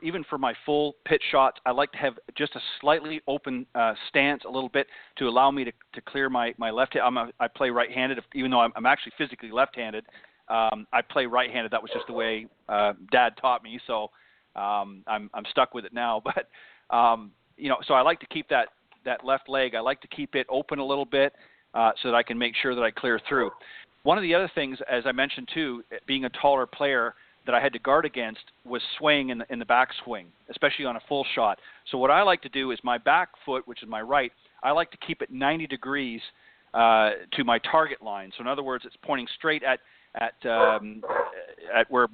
even for my full pitch shots, I like to have just a slightly open stance a little bit to allow me to clear my left hand. I play right-handed, even though I'm actually physically left-handed. I play right-handed. That was just the way Dad taught me, so I'm stuck with it now. But so I like to keep that left leg. I like to keep it open a little bit so that I can make sure that I clear through. One of the other things, as I mentioned too, being a taller player, that I had to guard against was swaying in the backswing, especially on a full shot. So what I like to do is my back foot, which is my right, I like to keep it 90 degrees to my target line. So in other words, it's pointing straight at where,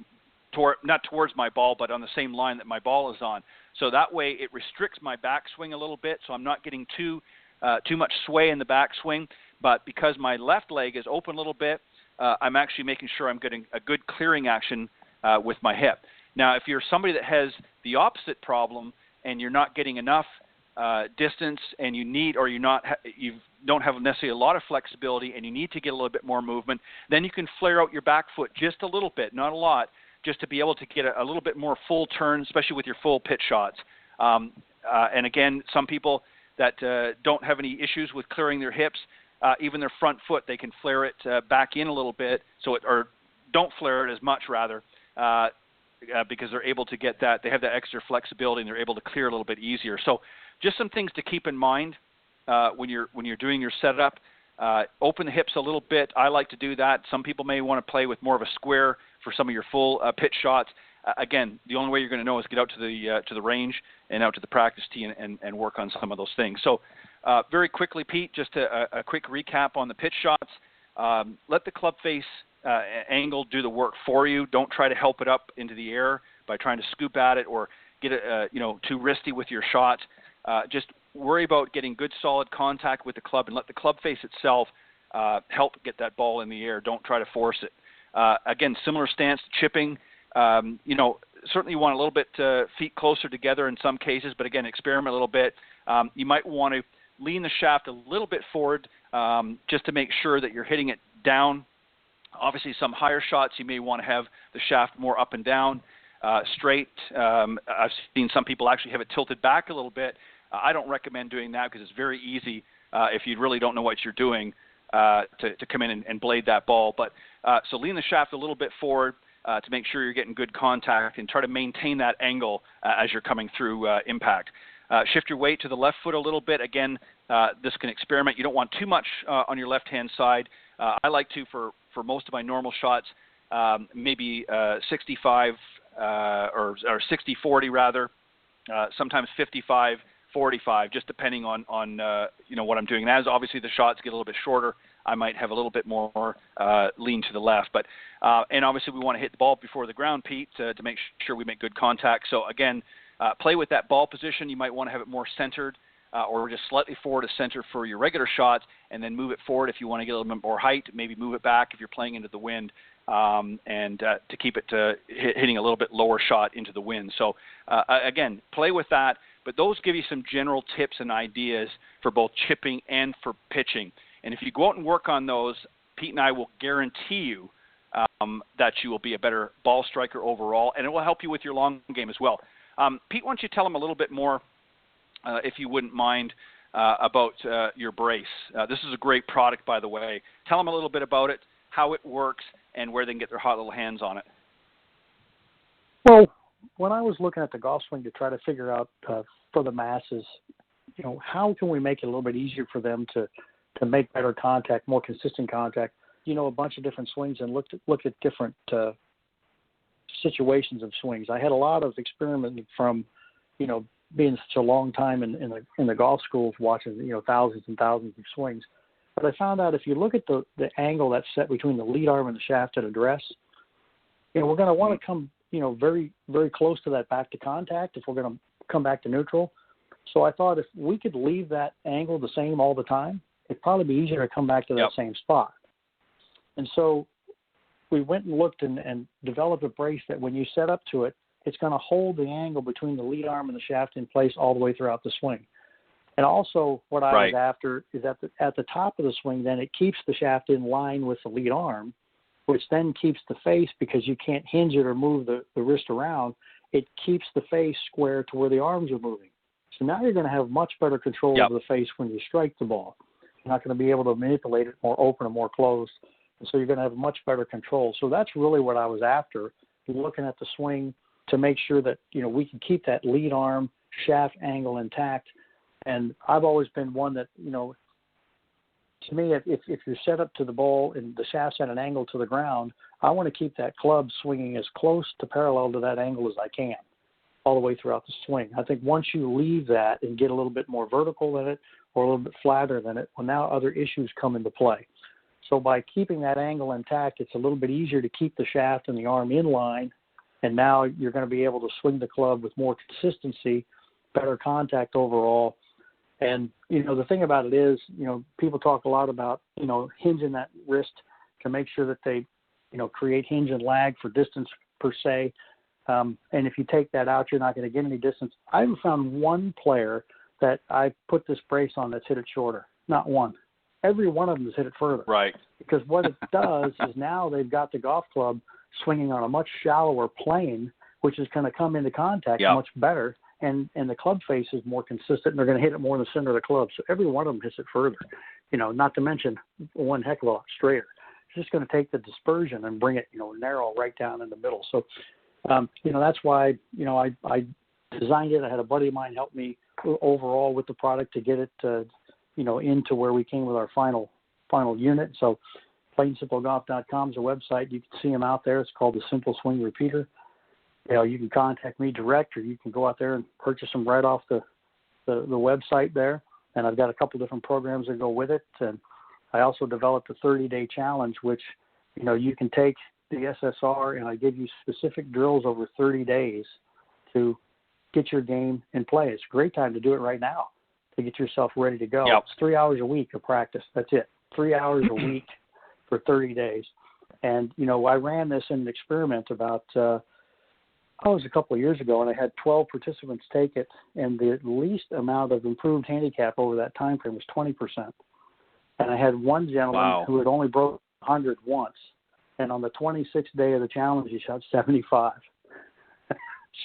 not towards my ball, but on the same line that my ball is on. So that way it restricts my backswing a little bit, so I'm not getting too much sway in the backswing. But because my left leg is open a little bit, I'm actually making sure I'm getting a good clearing action with my hip. Now, if you're somebody that has the opposite problem and you're not getting enough distance and you don't have necessarily a lot of flexibility and you need to get a little bit more movement, then you can flare out your back foot just a little bit, not a lot, just to be able to get a little bit more full turn, especially with your full pitch shots. And again, some people that don't have any issues with clearing their hips, even their front foot, they can flare it back in a little bit, or don't flare it as much rather, because they're able to get that. They have that extra flexibility and they're able to clear a little bit easier. So just some things to keep in mind when you're doing your setup. Open the hips a little bit. I like to do that. Some people may want to play with more of a square for some of your full pitch shots. Again, the only way you're going to know is get out to the range and out to the practice tee and work on some of those things. So very quickly, Pete, just a quick recap on the pitch shots. Let the club face angle do the work for you. Don't try to help it up into the air, by trying to scoop at it or get it, too wristy with your shot. Just worry about getting good solid contact with the club and let the club face itself help get that ball in the air. Don't try to force it. Again, similar stance to chipping. Certainly you want a little bit feet closer together in some cases, but again, experiment a little bit. You might want to lean the shaft a little bit forward just to make sure that you're hitting it down. Obviously, some higher shots, you may want to have the shaft more up and down, straight. I've seen some people actually have it tilted back a little bit. I don't recommend doing that because it's very easy if you really don't know what you're doing to come in and blade that ball. But so lean the shaft a little bit forward to make sure you're getting good contact and try to maintain that angle as you're coming through impact. Shift your weight to the left foot a little bit. Again, this can experiment. You don't want too much on your left-hand side. I like to, for most of my normal shots, maybe 65 or 60-40 rather, sometimes 55-45, just depending on what I'm doing. And as obviously the shots get a little bit shorter, I might have a little bit more lean to the left. But and obviously we want to hit the ball before the ground, Pete, to make sure we make good contact. So again, play with that ball position. You might want to have it more centered or just slightly forward of center for your regular shots, and then move it forward if you want to get a little bit more height. Maybe move it back if you're playing into the wind, and to keep it hitting a little bit lower shot into the wind. So again, play with that. But those give you some general tips and ideas for both chipping and for pitching. And if you go out and work on those, Pete and I will guarantee you that you will be a better ball striker overall, and it will help you with your long game as well. Pete, why don't you tell them a little bit more, if you wouldn't mind, about your brace. This is a great product, by the way. Tell them a little bit about it, how it works, and where they can get their hot little hands on it. Well, when I was looking at the golf swing to try to figure out for the masses, how can we make it a little bit easier for them to make better contact, more consistent contact, a bunch of different swings and look at different situations of swings. I had a lot of experimenting from, being such a long time in the golf schools, watching, thousands and thousands of swings. But I found out if you look at the angle that's set between the lead arm and the shaft at address, we're going to want to come, very, very close to that back to contact if we're going to come back to neutral. So I thought if we could leave that angle the same all the time, it'd probably be easier to come back to that same spot. And so we went and looked and developed a brace that when you set up to it, it's going to hold the angle between the lead arm and the shaft in place all the way throughout the swing. And also what I was after is at the top of the swing, then it keeps the shaft in line with the lead arm, which then keeps the face, because you can't hinge it or move the wrist around, it keeps the face square to where the arms are moving. So now you're going to have much better control over the face when you strike the ball. You're not going to be able to manipulate it more open or more closed. And so you're going to have much better control. So that's really what I was after, looking at the swing to make sure that, we can keep that lead arm shaft angle intact. And I've always been one that, to me, if you're set up to the ball and the shaft's at an angle to the ground, I want to keep that club swinging as close to parallel to that angle as I can all the way throughout the swing. I think once you leave that and get a little bit more vertical than it or a little bit flatter than it, well, now other issues come into play. So by keeping that angle intact, it's a little bit easier to keep the shaft and the arm in line, and now you're going to be able to swing the club with more consistency, better contact overall. And, the thing about it is, people talk a lot about, hinging that wrist to make sure that they, create hinge and lag for distance per se. And if you take that out, you're not going to get any distance. I haven't found one player that I put this brace on that's hit it shorter. Not one. Every one of them has hit it further. Right. Because what it does is now they've got the golf club swinging on a much shallower plane, which is going to come into contact much better. And the club face is more consistent, and they're going to hit it more in the center of the club. So every one of them hits it further, not to mention one heck of a lot straighter. It's just going to take the dispersion and bring it, narrow right down in the middle. So, that's why, I designed it. I had a buddy of mine help me overall with the product to get it, into where we came with our final unit. So plainsimplegolf.com is a website. You can see them out there. It's called the Simple Swing Repeater. You can contact me direct, or you can go out there and purchase them right off the website there. And I've got a couple different programs that go with it. And I also developed a 30-day challenge, which, you can take the SSR and I give you specific drills over 30 days to get your game in play. It's a great time to do it right now to get yourself ready to go. Yep. It's 3 hours a week of practice. That's it. 3 hours a week for 30 days. And, I ran this in an experiment about, it was a couple of years ago, and I had 12 participants take it, and the least amount of improved handicap over that time frame was 20%. And I had one gentleman who had only broken 100 once, and on the 26th day of the challenge, he shot 75.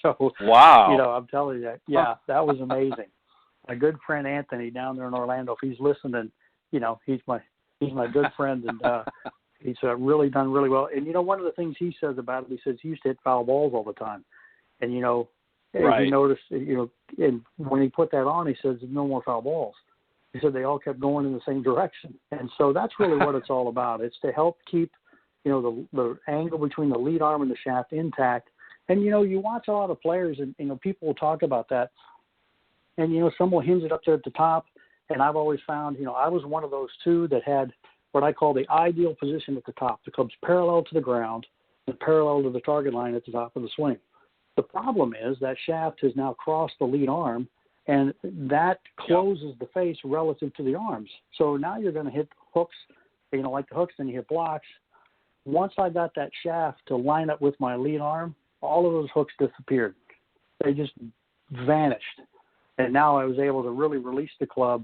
So, I'm telling you, that was amazing. My good friend Anthony down there in Orlando, if he's listening, he's my good friend, and he's really done really well. And one of the things he says about it, he says he used to hit foul balls all the time, and he noticed, and when he put that on, he says no more foul balls. He said they all kept going in the same direction, and so that's really what it's all about. It's to help keep the angle between the lead arm and the shaft intact. And you watch a lot of players, and people will talk about that, and some will hinge it up there at the top. And I've always found, I was one of those two that had what I call the ideal position at the top. The club's parallel to the ground and parallel to the target line at the top of the swing. The problem is that shaft has now crossed the lead arm, and that closes the face relative to the arms. So now you're going to hit hooks, like the hooks, then you hit blocks. Once I got that shaft to line up with my lead arm, all of those hooks disappeared. They just vanished. And now I was able to really release the club,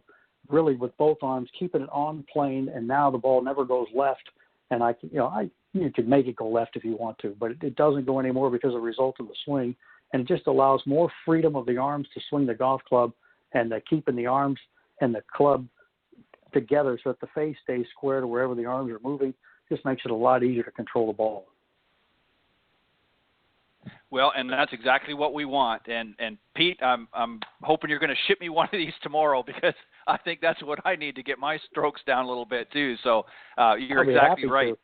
really with both arms, keeping it on plane, and now the ball never goes left. And you could make it go left if you want to, but it doesn't go anymore because of the result of the swing. And it just allows more freedom of the arms to swing the golf club, and keeping the arms and the club together so that the face stays square to wherever the arms are moving. Just makes it a lot easier to control the ball. Well, and that's exactly what we want. And Pete, I'm hoping you're going to ship me one of these tomorrow, because I think that's what I need to get my strokes down a little bit too. So you're exactly right.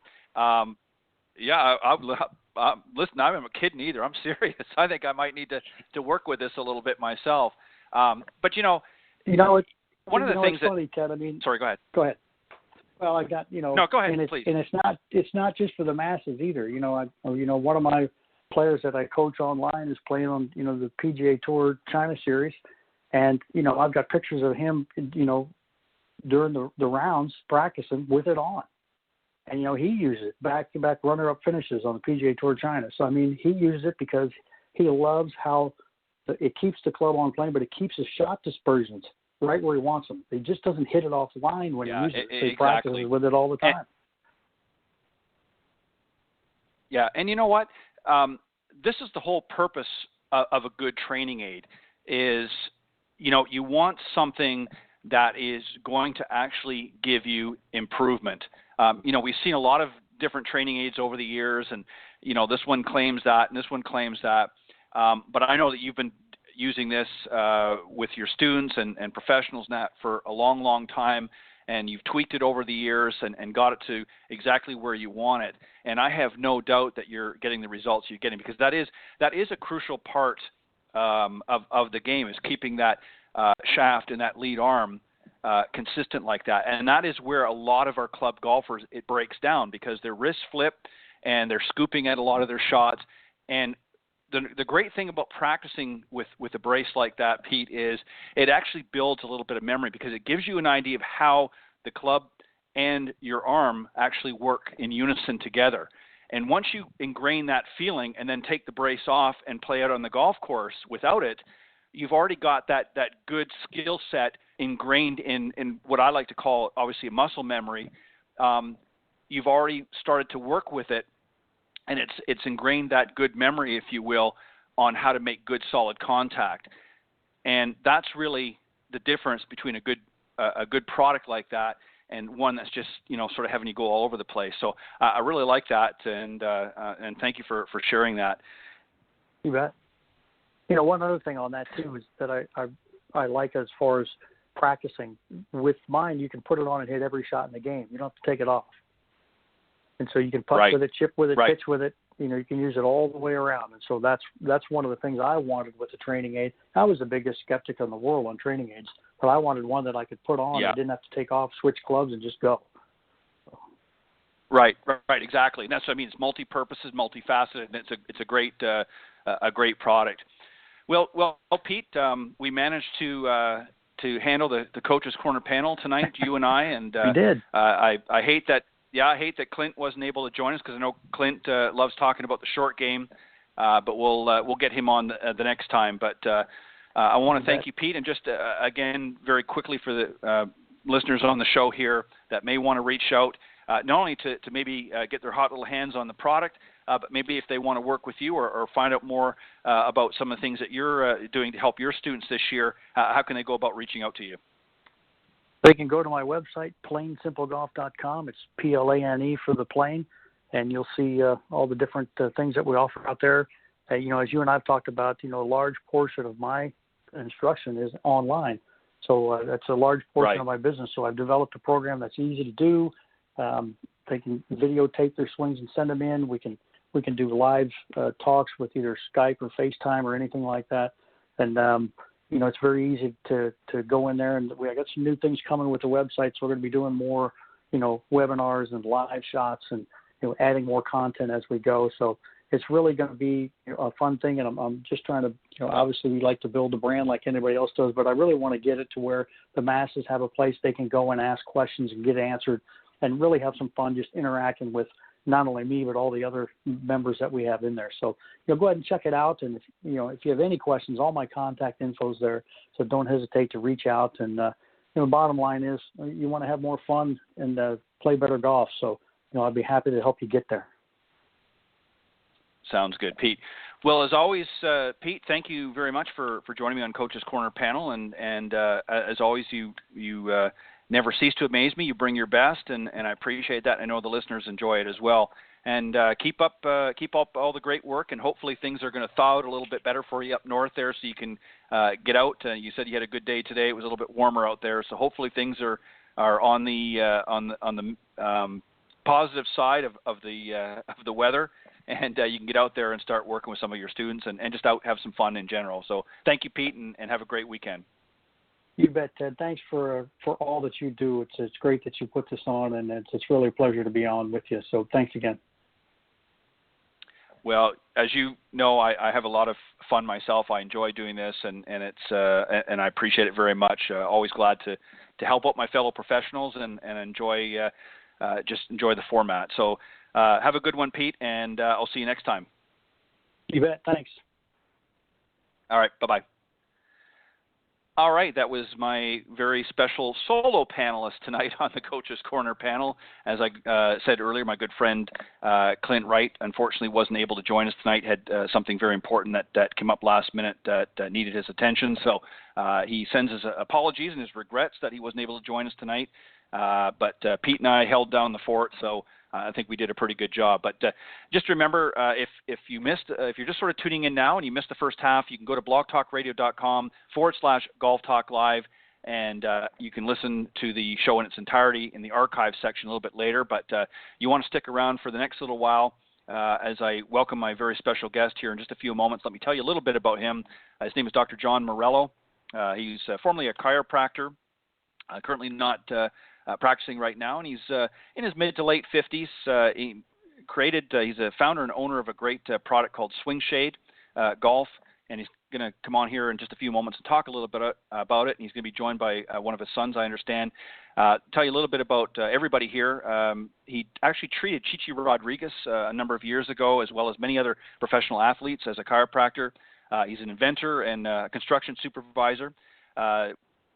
Listen, I'm not kidding either. I'm serious. I think I might need to work with this a little bit myself. But one of the things that, funny, Ted. Sorry, go ahead. Go ahead. Well, I got No, go ahead, and please. And it's not just for the masses either. One of my players that I coach online is playing on the PGA Tour China Series, and I've got pictures of him during the rounds practicing with it on, and he uses it back-to-back runner-up finishes on the PGA Tour China. So he uses it because he loves how it keeps the club on plane, but it keeps his shot dispersions right where he wants them. He just doesn't hit it off line when he uses it. So he practices with it all the time. And you know what? This is the whole purpose of a good training aid is, you want something that is going to actually give you improvement. We've seen a lot of different training aids over the years, and, this one claims that and this one claims that. But I know that you've been using this with your students and professionals now for a long, long time, and you've tweaked it over the years and got it to exactly where you want it. And I have no doubt that you're getting the results you're getting, because that is a crucial part of the game, is keeping that shaft and that lead arm consistent like that. And that is where a lot of our club golfers, it breaks down, because their wrists flip and they're scooping at a lot of their shots. And the great thing about practicing with a brace like that, Pete, is it actually builds a little bit of memory, because it gives you an idea of how the club and your arm actually work in unison together. And once you ingrain that feeling and then take the brace off and play out on the golf course without it, you've already got that good skill set ingrained in what I like to call, obviously, a muscle memory. You've already started to work with it, and it's ingrained that good memory, if you will, on how to make good solid contact. And that's really the difference between a good product like that and one that's just sort of having you go all over the place. So I really like that, and thank you for sharing that. You bet. One other thing on that too is that I like, as far as practicing with mine, you can put it on and hit every shot in the game. You don't have to take it off. And so you can putt with it, chip with it, pitch with it. You can use it all the way around. And so that's one of the things I wanted with the training aid. I was the biggest skeptic in the world on training aids, but I wanted one that I could put on. I didn't have to take off, switch clubs, and just go. Right, exactly. And that's what I mean. It's multi-purposes, multifaceted, and it's a great product. Well, Pete, we managed to handle the Coach's Corner panel tonight, you and I, and we did. I hate that. Yeah, I hate that Clint wasn't able to join us because I know Clint loves talking about the short game, but we'll get him on the next time. But I want to thank you, Pete, and just again very quickly for the listeners on the show here that may want to reach out. Not only to maybe get their hot little hands on the product, but maybe if they want to work with you or find out more about some of the things that you're doing to help your students this year, how can they go about reaching out to you? They can go to my website, planesimplegolf.com. It's PLANE for the plane, and you'll see all the different things that we offer out there. As you and I have talked about, a large portion of my instruction is online. So that's a large portion of my business. So I've developed a program that's easy to do. They can videotape their swings and send them in. We can do live talks with either Skype or FaceTime or anything like that. And it's very easy to go in there. And I got some new things coming with the website, so we're going to be doing more, webinars and live shots and adding more content as we go. So it's really going to be a fun thing. And I'm just trying to, obviously we like to build a brand like anybody else does, but I really want to get it to where the masses have a place they can go and ask questions and get answered, and really have some fun just interacting with not only me, but all the other members that we have in there. So, go ahead and check it out. And if you have any questions, all my contact info is there. So don't hesitate to reach out. And, bottom line is you want to have more fun and play better golf. So, I'd be happy to help you get there. Sounds good, Pete. Well, as always, Pete, thank you very much for joining me on Coach's Corner panel. And as always, you never cease to amaze me. You bring your best, and I appreciate that. I know the listeners enjoy it as well. And keep up all the great work, and hopefully things are going to thaw out a little bit better for you up north there, so you can get out. You said you had a good day today. It was a little bit warmer out there, so hopefully things are on the positive side of the weather, and you can get out there and start working with some of your students and just have some fun in general. So thank you, Pete, and have a great weekend. You bet, Ted. Thanks for all that you do. It's great that you put this on, and it's really a pleasure to be on with you. So thanks again. Well, as you know, I have a lot of fun myself. I enjoy doing this, and it's and I appreciate it very much. Always glad to help out my fellow professionals and enjoy the format. So have a good one, Pete, and I'll see you next time. You bet. Thanks. All right. Bye-bye. All right, that was my very special solo panelist tonight on the Coach's Corner panel. As I said earlier, my good friend Clint Wright unfortunately wasn't able to join us tonight, had something very important that came up last minute that needed his attention. So he sends his apologies and his regrets that he wasn't able to join us tonight. But Pete and I held down the fort, so I think we did a pretty good job. But just remember, if you're just sort of tuning in now and you missed the first half, you can go to blogtalkradio.com/Golf Talk Live, and you can listen to the show in its entirety in the archive section a little bit later. But you want to stick around for the next little while as I welcome my very special guest here in just a few moments. Let me tell you a little bit about him. His name is Dr. John Maurello. He's formerly a chiropractor, currently not practicing right now, and he's in his mid to late 50s. He's a founder and owner of a great product called Swingshade Golf, and he's going to come on here in just a few moments and talk a little bit about it. And he's going to be joined by one of his sons, I understand. Tell you a little bit about everybody here. He actually treated Chichi Rodriguez a number of years ago, as well as many other professional athletes as a chiropractor. He's an inventor and a construction supervisor.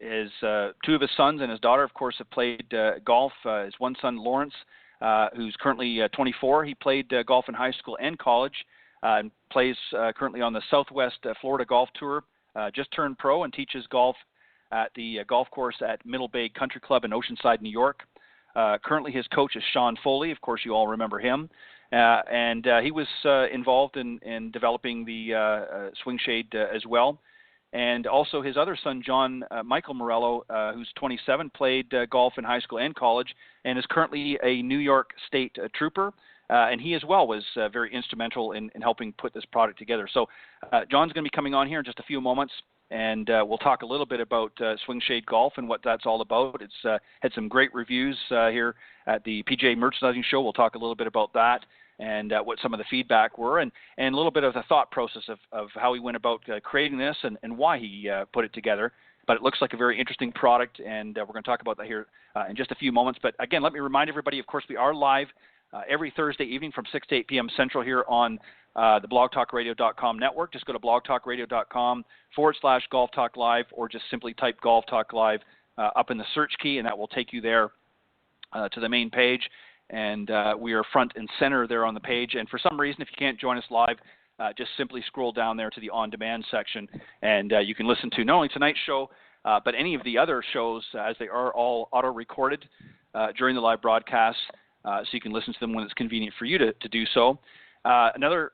Two of his sons and his daughter, of course, have played golf. His one son, Lawrence, who's currently 24, he played golf in high school and college, and plays currently on the Southwest Florida Golf Tour. Just turned pro and teaches golf at the golf course at Middle Bay Country Club in Oceanside, New York. Currently, his coach is Sean Foley. Of course, you all remember him. And he was involved in developing the Swingshade as well. And also his other son, John Michael Maurello, who's 27, played golf in high school and college, and is currently a New York State trooper. And he as well was very instrumental in helping put this product together. So John's going to be coming on here in just a few moments. and we'll talk a little bit about Swingshade Golf and what that's all about. It's had some great reviews here at the PGA Merchandising Show. We'll talk a little bit about that and what some of the feedback were, and a little bit of the thought process of how he went about creating this and why he put it together. But it looks like a very interesting product, and we're going to talk about that here in just a few moments. But again, let me remind everybody, of course, we are live every Thursday evening from 6 to 8 p.m. Central here on the blogtalkradio.com network. Just go to blogtalkradio.com/Golf Talk Live, or just simply type Golf Talk Live up in the search key, and that will take you there to the main page. And we are front and center there on the page. And for some reason, if you can't join us live, just simply scroll down there to the on-demand section, and you can listen to not only tonight's show, but any of the other shows, as they are all auto-recorded during the live broadcast, so you can listen to them when it's convenient for you to do so. Another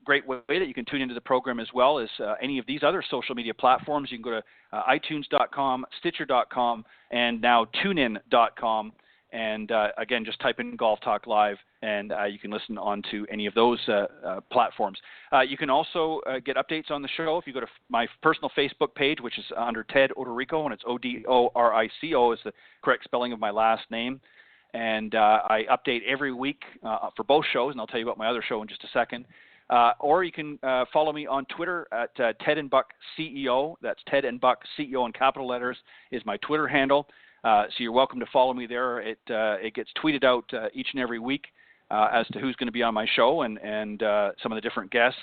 great way that you can tune into the program as well is any of these other social media platforms. You can go to iTunes.com, Stitcher.com, and now TuneIn.com. And again, just type in Golf Talk Live, and you can listen on to any of those platforms. You can also get updates on the show if you go to my personal Facebook page, which is under Ted Odorico, and it's Odorico is the correct spelling of my last name. And I update every week for both shows, and I'll tell you about my other show in just a second. Or you can follow me on Twitter at Ted and Buck CEO. That's Ted and Buck CEO in capital letters is my Twitter handle. So you're welcome to follow me there. It gets tweeted out each and every week as to who's going to be on my show and some of the different guests.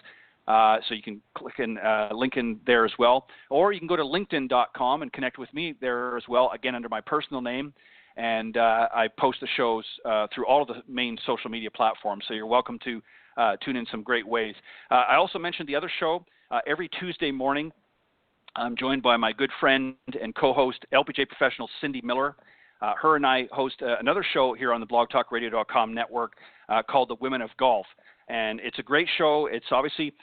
So you can click and link in there as well. Or you can go to LinkedIn.com and connect with me there as well, again under my personal name. And I post the shows through all of the main social media platforms. So you're welcome to tune in some great ways. I also mentioned the other show every Tuesday morning. I'm joined by my good friend and co-host, LPGA professional Cindy Miller. Her and I host another show here on the blogtalkradio.com network called The Women of Golf. And it's a great show. It's obviously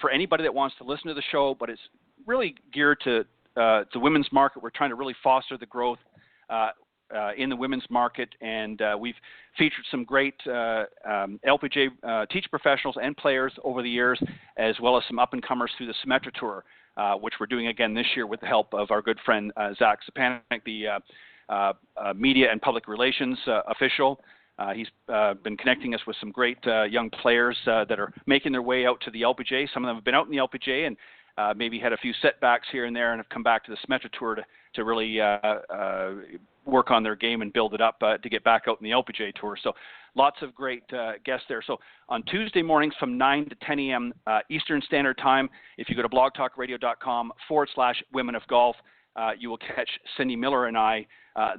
for anybody that wants to listen to the show, but it's really geared to the women's market. We're trying to really foster the growth in the women's market, and we've featured some great LPGA teacher professionals and players over the years, as well as some up-and-comers through the Symetra Tour, which we're doing again this year with the help of our good friend Zach Sapanek, the media and public relations official. He's been connecting us with some great young players that are making their way out to the LPGA. Some of them have been out in the LPGA and maybe had a few setbacks here and there and have come back to the Symetra Tour to really work on their game and build it up to get back out in the LPGA Tour. So lots of great guests there. So on Tuesday mornings from 9 to 10 a.m. Eastern Standard Time, if you go to blogtalkradio.com/Women of Golf, you will catch Cindy Miller and I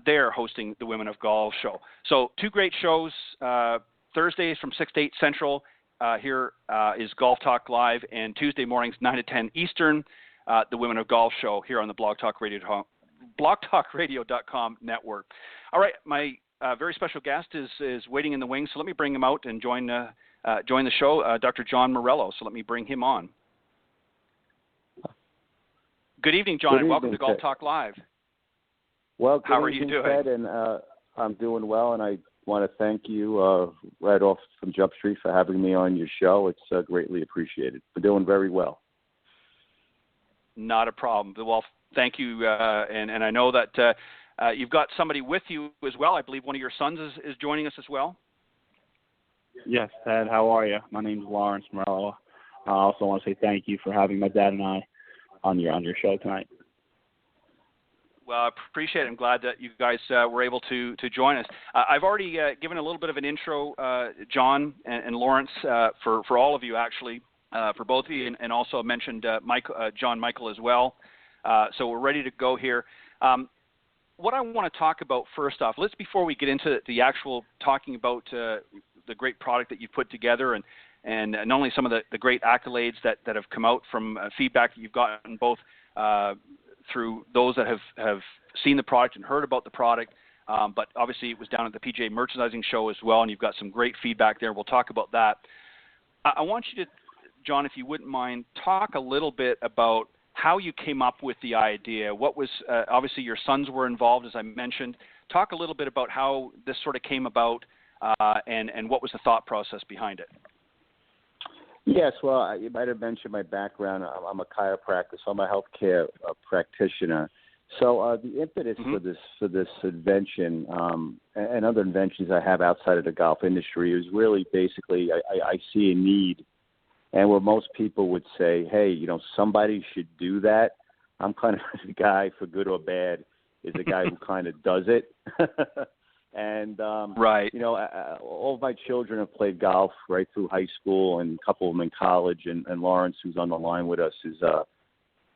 there hosting the Women of Golf show. So two great shows. Thursdays from 6 to 8 Central. Here is Golf Talk Live, and Tuesday mornings 9 to 10 Eastern, the Women of Golf show here on the blogtalkradio.com network. All right, my very special guest is waiting in the wings, so let me bring him out and join the show, Dr. John Maurello. So let me bring him on. Good evening, John, and welcome to Golf Talk Live. Well, how are you doing? Ted, and I'm doing well, and I want to thank you right off from Jump Street for having me on your show. It's greatly appreciated. We're doing very well. Not a problem. Well, thank you, and I know that you've got somebody with you as well. I believe one of your sons is joining us as well. Yes, Ted, how are you? My name's Lawrence Maurello. I also want to say thank you for having my dad and I on your show tonight. Well, I appreciate it. I'm glad that you guys were able to join us. I've already given a little bit of an intro, John and Lawrence, for all of you, actually, for both of you, and also mentioned John Michael as well. So we're ready to go here. What I want to talk about first off, before we get into the actual talking about the great product that you've put together and not only some of the great accolades that have come out from feedback that you've gotten both through those that have seen the product and heard about the product, but obviously it was down at the PGA Merchandising Show as well, and you've got some great feedback there. We'll talk about that. I want you to, John, if you wouldn't mind, talk a little bit about how you came up with the idea. What was, obviously your sons were involved, as I mentioned. Talk a little bit about how this sort of came about and what was the thought process behind it. Yes, well, you might have mentioned my background. I'm a chiropractor, so I'm a healthcare practitioner. So the impetus for this invention and other inventions I have outside of the golf industry is really basically I see a need, and where most people would say, hey, somebody should do that. I'm kind of the guy, for good or bad, is the guy who kind of does it. And, right. All of my children have played golf right through high school and a couple of them in college. And Lawrence, who's on the line with us, is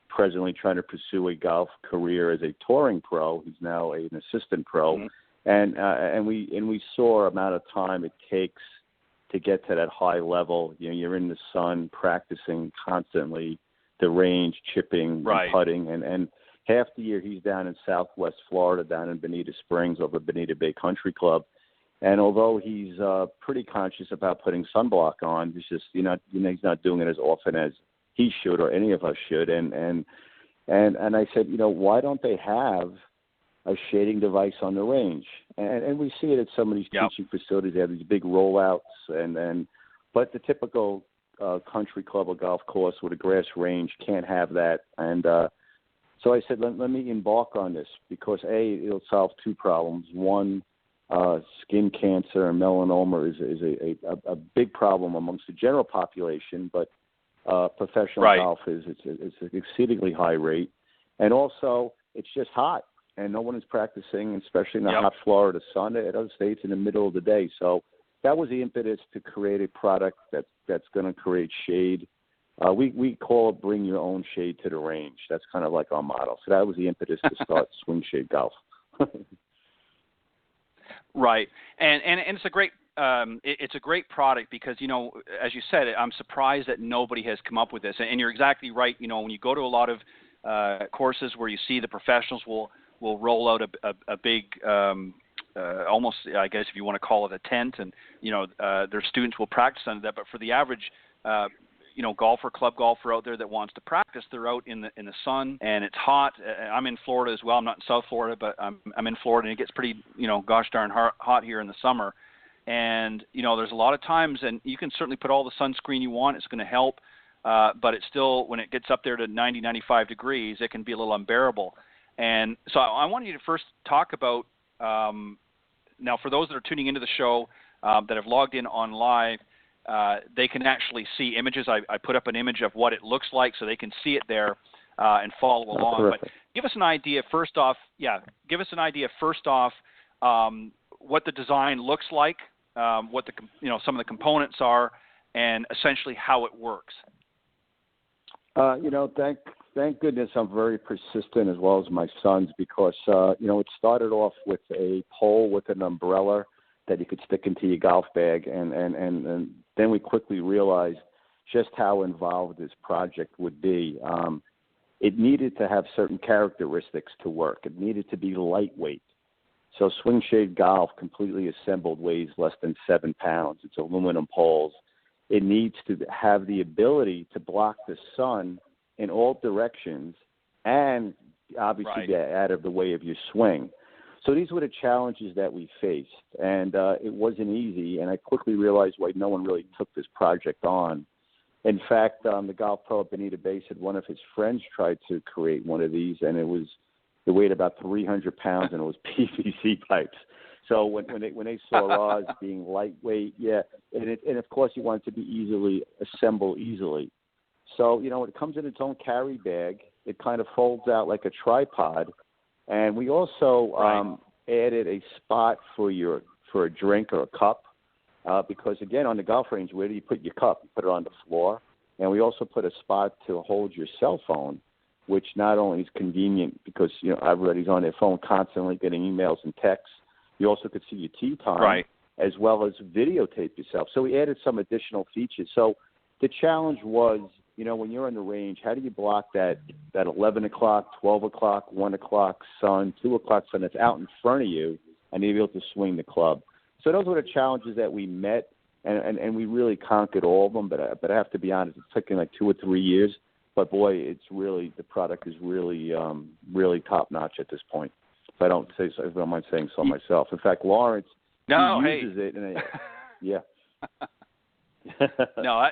presently trying to pursue a golf career as a touring pro. He's now an assistant pro. Mm-hmm. And we saw amount of time it takes to get to that high level. You're in the sun practicing constantly, the range, chipping, right. and putting. And half the year he's down in Southwest Florida, down in Bonita Springs over Bonita Bay Country Club. And although he's pretty conscious about putting sunblock on, it's just he's not doing it as often as he should or any of us should. And I said, why don't they have a shading device on the range? And we see it at some of these teaching facilities. They have these big rollouts, but the typical country club or golf course with a grass range can't have that. And so I said, let me embark on this because, A, it'll solve two problems. One, skin cancer and melanoma is a big problem amongst the general population, but professional golf it's an exceedingly high rate. And also, it's just hot, and no one is practicing, especially in the hot Florida sun. At other states in the middle of the day. So that was the impetus to create a product that's going to create shade. We call it bring your own shade to the range. That's kind of like our motto. So that was the impetus to start Swingshade Golf. Right, and it's a great product because as you said, I'm surprised that nobody has come up with this. And you're exactly right. When you go to a lot of courses where you see the professionals will roll out a big almost, I guess if you want to call it a tent, and their students will practice under that. But for the average golfer, club golfer out there that wants to practice, they're out in the sun and it's hot. I'm in Florida as well. I'm not in South Florida, but I'm in Florida, and it gets pretty, gosh darn hot here in the summer. And, there's a lot of times, and you can certainly put all the sunscreen you want. It's going to help. But it's still, when it gets up there to 90, 95 degrees, it can be a little unbearable. And so I want you to first talk about, now for those that are tuning into the show that have logged in on live, they can actually see images. I put up an image of what it looks like so they can see it there and follow along. Terrific. But give us an idea first off, what the design looks like, what some of the components are, and essentially how it works. Thank goodness I'm very persistent as well as my sons because, it started off with a pole with an umbrella that you could stick into your golf bag. And then we quickly realized just how involved this project would be. It needed to have certain characteristics to work. It needed to be lightweight. So Swingshade Golf, completely assembled, weighs less than 7 pounds. It's aluminum poles. It needs to have the ability to block the sun in all directions and obviously get out of the way of your swing. So these were the challenges that we faced, and it wasn't easy, and I quickly realized why no one really took this project on. In fact, the golf pro at Bonita Bay said one of his friends tried to create one of these, and it weighed about 300 pounds, and it was PVC pipes. So when they saw ours being lightweight, and of course you want it to be assembled easily. So, it comes in its own carry bag. It kind of folds out like a tripod. And we also added a spot for a drink or a cup because, again, on the golf range, where do you put your cup? You put it on the floor. And we also put a spot to hold your cell phone, which not only is convenient because, everybody's on their phone constantly getting emails and texts. You also could see your tee time as well as videotape yourself. So we added some additional features. So the challenge was, when you're on the range, how do you block that 11 o'clock, 12 o'clock, 1 o'clock sun, 2 o'clock sun that's out in front of you, and you're able to swing the club? So those were the challenges that we met, and we really conquered all of them. But I have to be honest, it's taken like 2 or 3 years. But boy, the product is really really top notch at this point. If I don't mind saying so myself. In fact, Lawrence uses it, and No,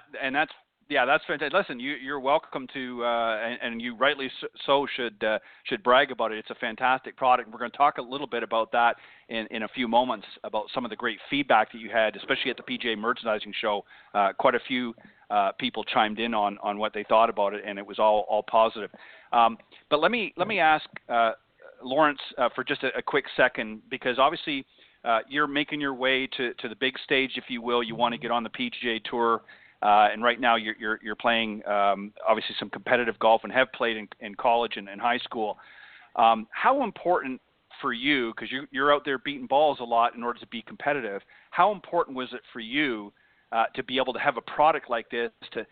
that's fantastic. Listen, you're welcome to, and you rightly so should brag about it. It's a fantastic product. We're going to talk a little bit about that in a few moments, about some of the great feedback that you had, especially at the PGA Merchandising Show. Quite a few people chimed in on what they thought about it, and it was all positive. But let me ask Lawrence for just a quick second, because obviously you're making your way to the big stage, if you will. You want to get on the PGA Tour. And right now you're playing obviously some competitive golf and have played in college and in high school. How important for you, because you're out there beating balls a lot in order to be competitive, how important was it for you to be able to have a product like this to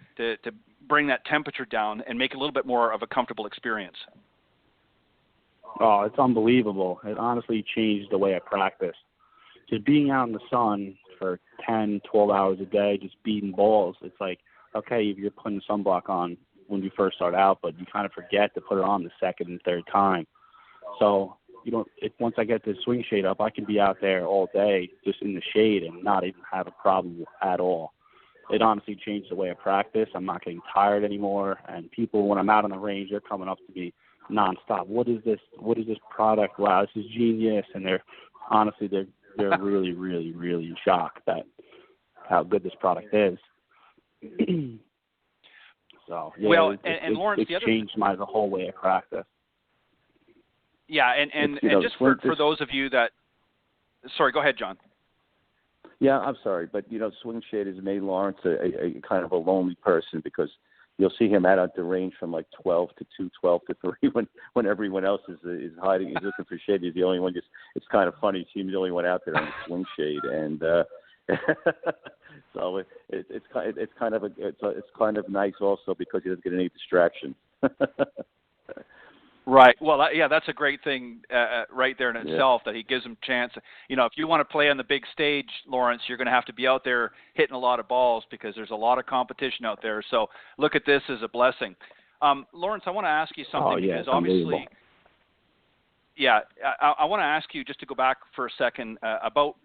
bring that temperature down and make it a little bit more of a comfortable experience? Oh, it's unbelievable. It honestly changed the way I practice. Just being out in the sun for 10, 12 hours a day, just beating balls. It's like, okay, you're putting sunblock on when you first start out, but you kind of forget to put it on the second and third time. So once I get this Swingshade up, I can be out there all day just in the shade and not even have a problem at all. It honestly changed the way I practice. I'm not getting tired anymore, and people, when I'm out on the range, they're coming up to me nonstop. What is this? What is this product? Wow, this is genius. And they're really, really, really in shock that how good this product is. So yeah, well, and Lawrence, it's changed the whole way I practice. Yeah, and just for those of you that, sorry, go ahead, John. Yeah, I'm sorry, but Swingshade has made Lawrence a kind of a lonely person, because you'll see him out at the range from like 12 to 2, 12 to 3 when everyone else is hiding. He's looking for shade. He's the only one. It's kind of funny. He's the only one out there on the Swingshade, and so it's kind of nice also, because he doesn't get any distraction. Right. Well, that's a great thing right there in itself, that he gives them a chance. If you want to play on the big stage, Lawrence, you're going to have to be out there hitting a lot of balls, because there's a lot of competition out there. So look at this as a blessing. Lawrence, I want to ask you something, because obviously, I want to ask you, just to go back for a second, about,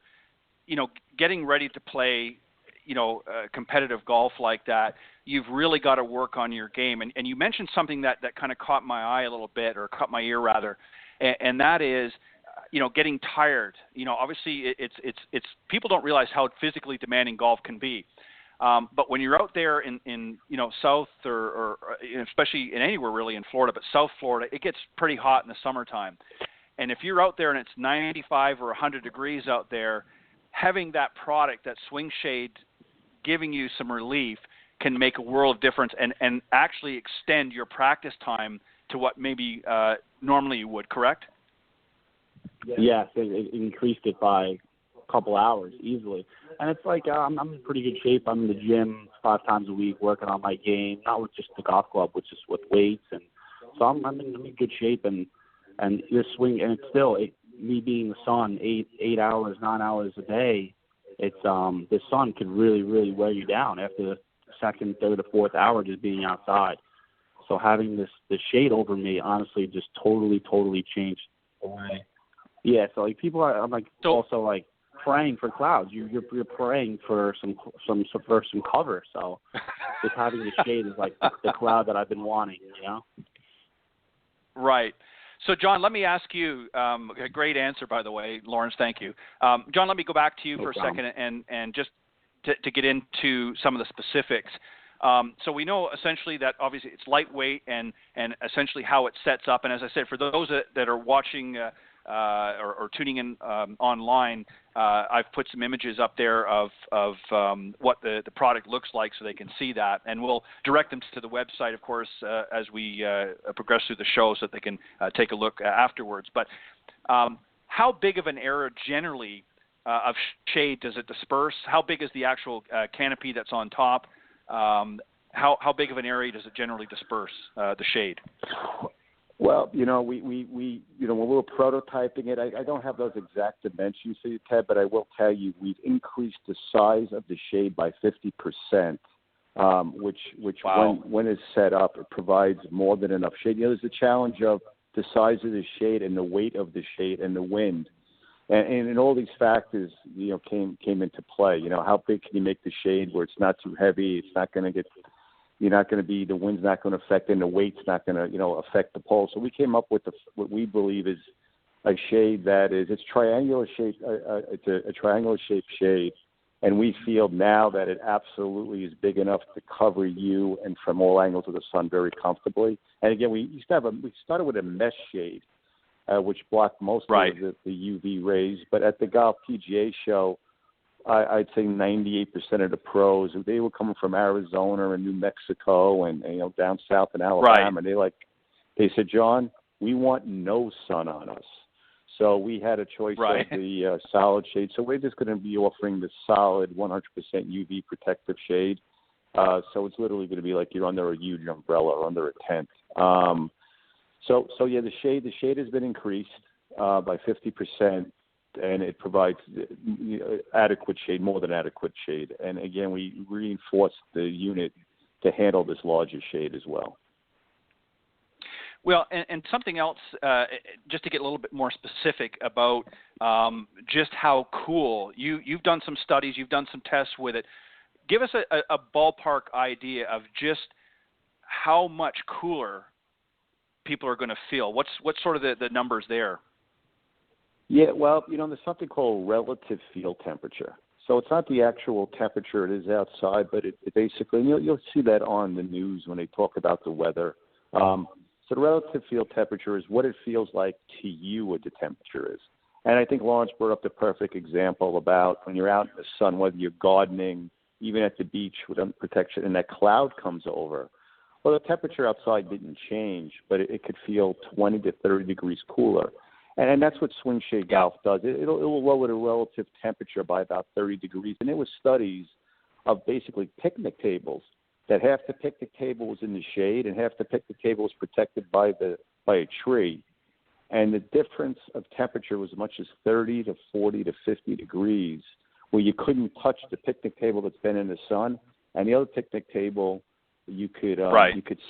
getting ready to play, competitive golf like that. You've really got to work on your game. And you mentioned something that kind of caught my eye a little bit, or caught my ear rather, and that is, getting tired. Obviously it's people don't realize how physically demanding golf can be. But when you're out there in South or especially in anywhere really in Florida, but South Florida, it gets pretty hot in the summertime. And if you're out there and it's 95 or 100 degrees out there, having that product, that Swingshade, giving you some relief can make a world of difference and actually extend your practice time to what maybe normally you would, correct? Yes, it increased it by a couple hours easily. And it's like I'm in pretty good shape. I'm in the gym 5 times a week working on my game, not with just the golf club, which is with weights. And so I'm in good shape. And this swing, and it's still, me being in the sun 8 hours, 9 hours a day, it's the sun could really, really wear you down after the second, third, or fourth hour just being outside. So having this shade over me, honestly, just totally changed the way. Yeah, so like people are, I'm like also like praying for clouds. You're praying for some cover. So just having the shade is like the cloud that I've been wanting. Right. So, John, let me ask you, a great answer, by the way, Lawrence, thank you. John, let me go back to you for a second and just to get into some of the specifics. So we know essentially that obviously it's lightweight and essentially how it sets up. And as I said, for those that are watching or tuning in online, I've put some images up there of what the product looks like so they can see that. And we'll direct them to the website, of course, as we progress through the show so that they can take a look afterwards. But how big of an area generally of shade does it disperse? How big is the actual canopy that's on top? How big of an area does it generally disperse, the shade? Well, we when we were prototyping it, I don't have those exact dimensions for you, Ted, but I will tell you we've increased the size of the shade by 50%, which wow. when it's set up, it provides more than enough shade. There's the challenge of the size of the shade and the weight of the shade and the wind. And all these factors, came into play. How big can you make the shade where it's not too heavy? It's not going to get, the wind's not going to affect it, and the weight's not going to, affect the pole. So we came up with what we believe is a shade it's triangular shape. It's a triangular shaped shade, and we feel now that it absolutely is big enough to cover you and from all angles of the sun very comfortably. And again, we started with a mesh shade, which blocked most of the UV rays. But at the Golf PGA show, I'd say 98% of the pros, they were coming from Arizona and New Mexico and down south in Alabama. Right. And they said, John, we want no sun on us. So we had a choice of the solid shade. So we're just going to be offering the solid 100% UV protective shade. So it's literally going to be like you're under a huge umbrella or under a tent. So the shade has been increased by 50%, and it provides adequate shade, more than adequate shade. And again, we reinforced the unit to handle this larger shade as well. Well, and something else, just to get a little bit more specific about just how cool, you've done some studies, you've done some tests with it. Give us a ballpark idea of just how much cooler people are going to feel. What's sort of the numbers there? Yeah, well, there's something called relative field temperature. So it's not the actual temperature it is outside, but it basically, you'll see that on the news when they talk about the weather. So the relative field temperature is what it feels like to you what the temperature is. And I think Lawrence brought up the perfect example about when you're out in the sun, whether you're gardening, even at the beach with protection, and that cloud comes over. Well, the temperature outside didn't change, but it could feel 20 to 30 degrees cooler. And that's what Swingshade Golf does. It'll lower the relative temperature by about 30 degrees. And there were studies of basically picnic tables that half the picnic table was in the shade and half the picnic table was protected by a tree. And the difference of temperature was as much as 30 to 40 to 50 degrees, where you couldn't touch the picnic table that's been in the sun, and the other picnic table you could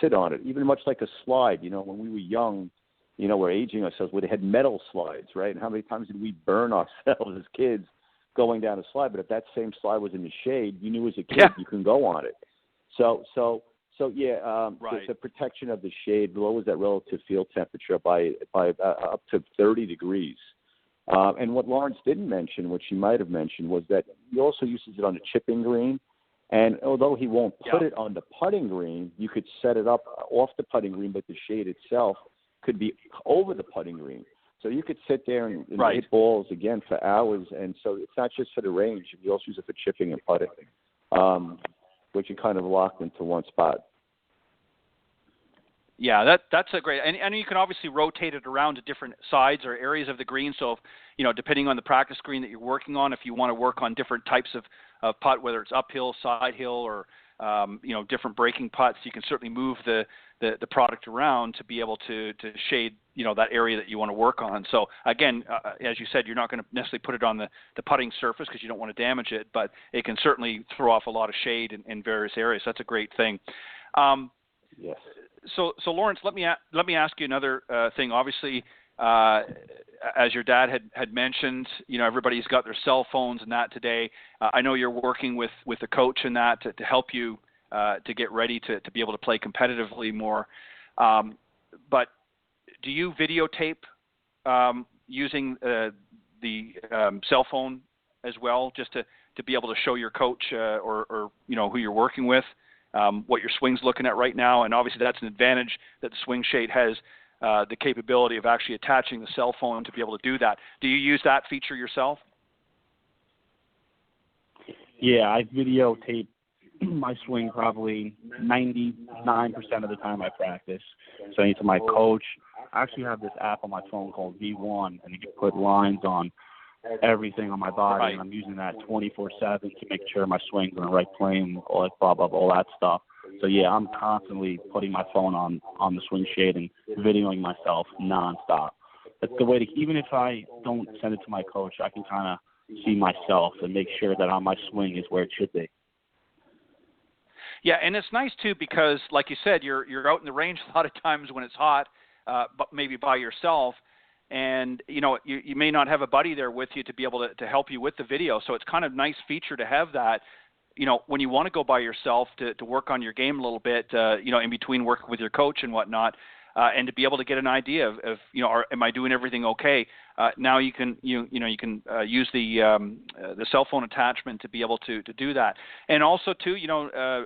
sit on it, even much like a slide. When we were young, we're aging ourselves, where they had metal slides, right? And how many times did we burn ourselves as kids going down a slide? But if that same slide was in the shade, you knew as a kid you can go on it. So the protection of the shade lowers that relative field temperature by up to 30 degrees. And what Lawrence didn't mention, which he might have mentioned, was that he also uses it on the chipping green. And although he won't put it on the putting green, you could set it up off the putting green, but the shade itself could be over the putting green. So you could sit there and hit balls again for hours. And so it's not just for the range. You also use it for chipping and putting, which you kind of locked into one spot. Yeah, that's a great, and you can obviously rotate it around to different sides or areas of the green. So, if, depending on the practice green that you're working on, if you want to work on different types of putt, whether it's uphill, side hill, or different breaking putts, you can certainly move the product around to be able to shade that area that you want to work on. So again, as you said, you're not going to necessarily put it on the putting surface because you don't want to damage it, but it can certainly throw off a lot of shade in various areas. That's a great thing. Yes. So Lawrence, let me ask you another thing. Obviously, as your dad had mentioned, everybody's got their cell phones and that today. I know you're working with a coach in that to help you to get ready to be able to play competitively more. But do you videotape using the cell phone as well, just to be able to show your coach or who you're working with what your swing's looking at right now? And obviously that's an advantage that the Swingshade has, the capability of actually attaching the cell phone to be able to do that. Do you use that feature yourself? Yeah, I videotape my swing probably 99% of the time I practice. Sending it to my coach. I actually have this app on my phone called V1, and you can put lines on everything on my body, and I'm using that 24/7 to make sure my swing's in the right plane, all that stuff. So yeah, I'm constantly putting my phone on the Swingshade and videoing myself nonstop. That's the way to, even if I don't send it to my coach, I can kind of see myself and make sure that my swing is where it should be. Yeah, and it's nice too because, like you said, you're out in the range a lot of times when it's hot, but maybe by yourself. and you may not have a buddy there with you to be able to help you with the video. So it's kind of a nice feature to have that, when you want to go by yourself to work on your game a little bit, in between working with your coach and whatnot, and to be able to get an idea of am I doing everything okay? Now you can use the cell phone attachment to be able to do that. And also too,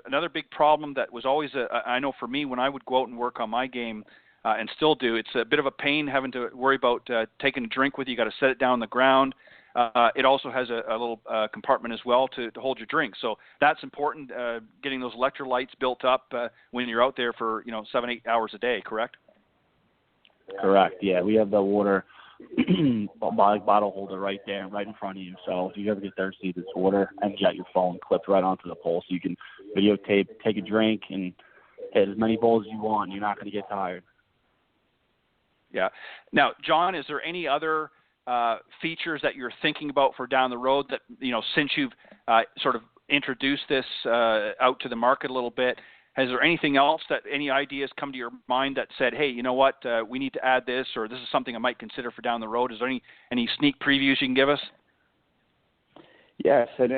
another big problem that was always I know for me when I would go out and work on my game, and still do, it's a bit of a pain having to worry about taking a drink with you. You got to set it down on the ground. It also has a little compartment as well to hold your drink. So that's important, getting those electrolytes built up when you're out there for 7-8 hours a day, correct? Correct, yeah. We have the water bottle holder right there, right in front of you. So if you ever get thirsty, this water, and you got your phone clipped right onto the pole, so you can videotape, take a drink, and hit as many bowls as you want. You're not going to get tired. Yeah. Now, John, is there any other features that you're thinking about for down the road that, since you've sort of introduced this out to the market a little bit, has there anything else any ideas come to your mind that said, hey, you know what, we need to add this, or this is something I might consider for down the road? Is there any sneak previews you can give us? Yes, and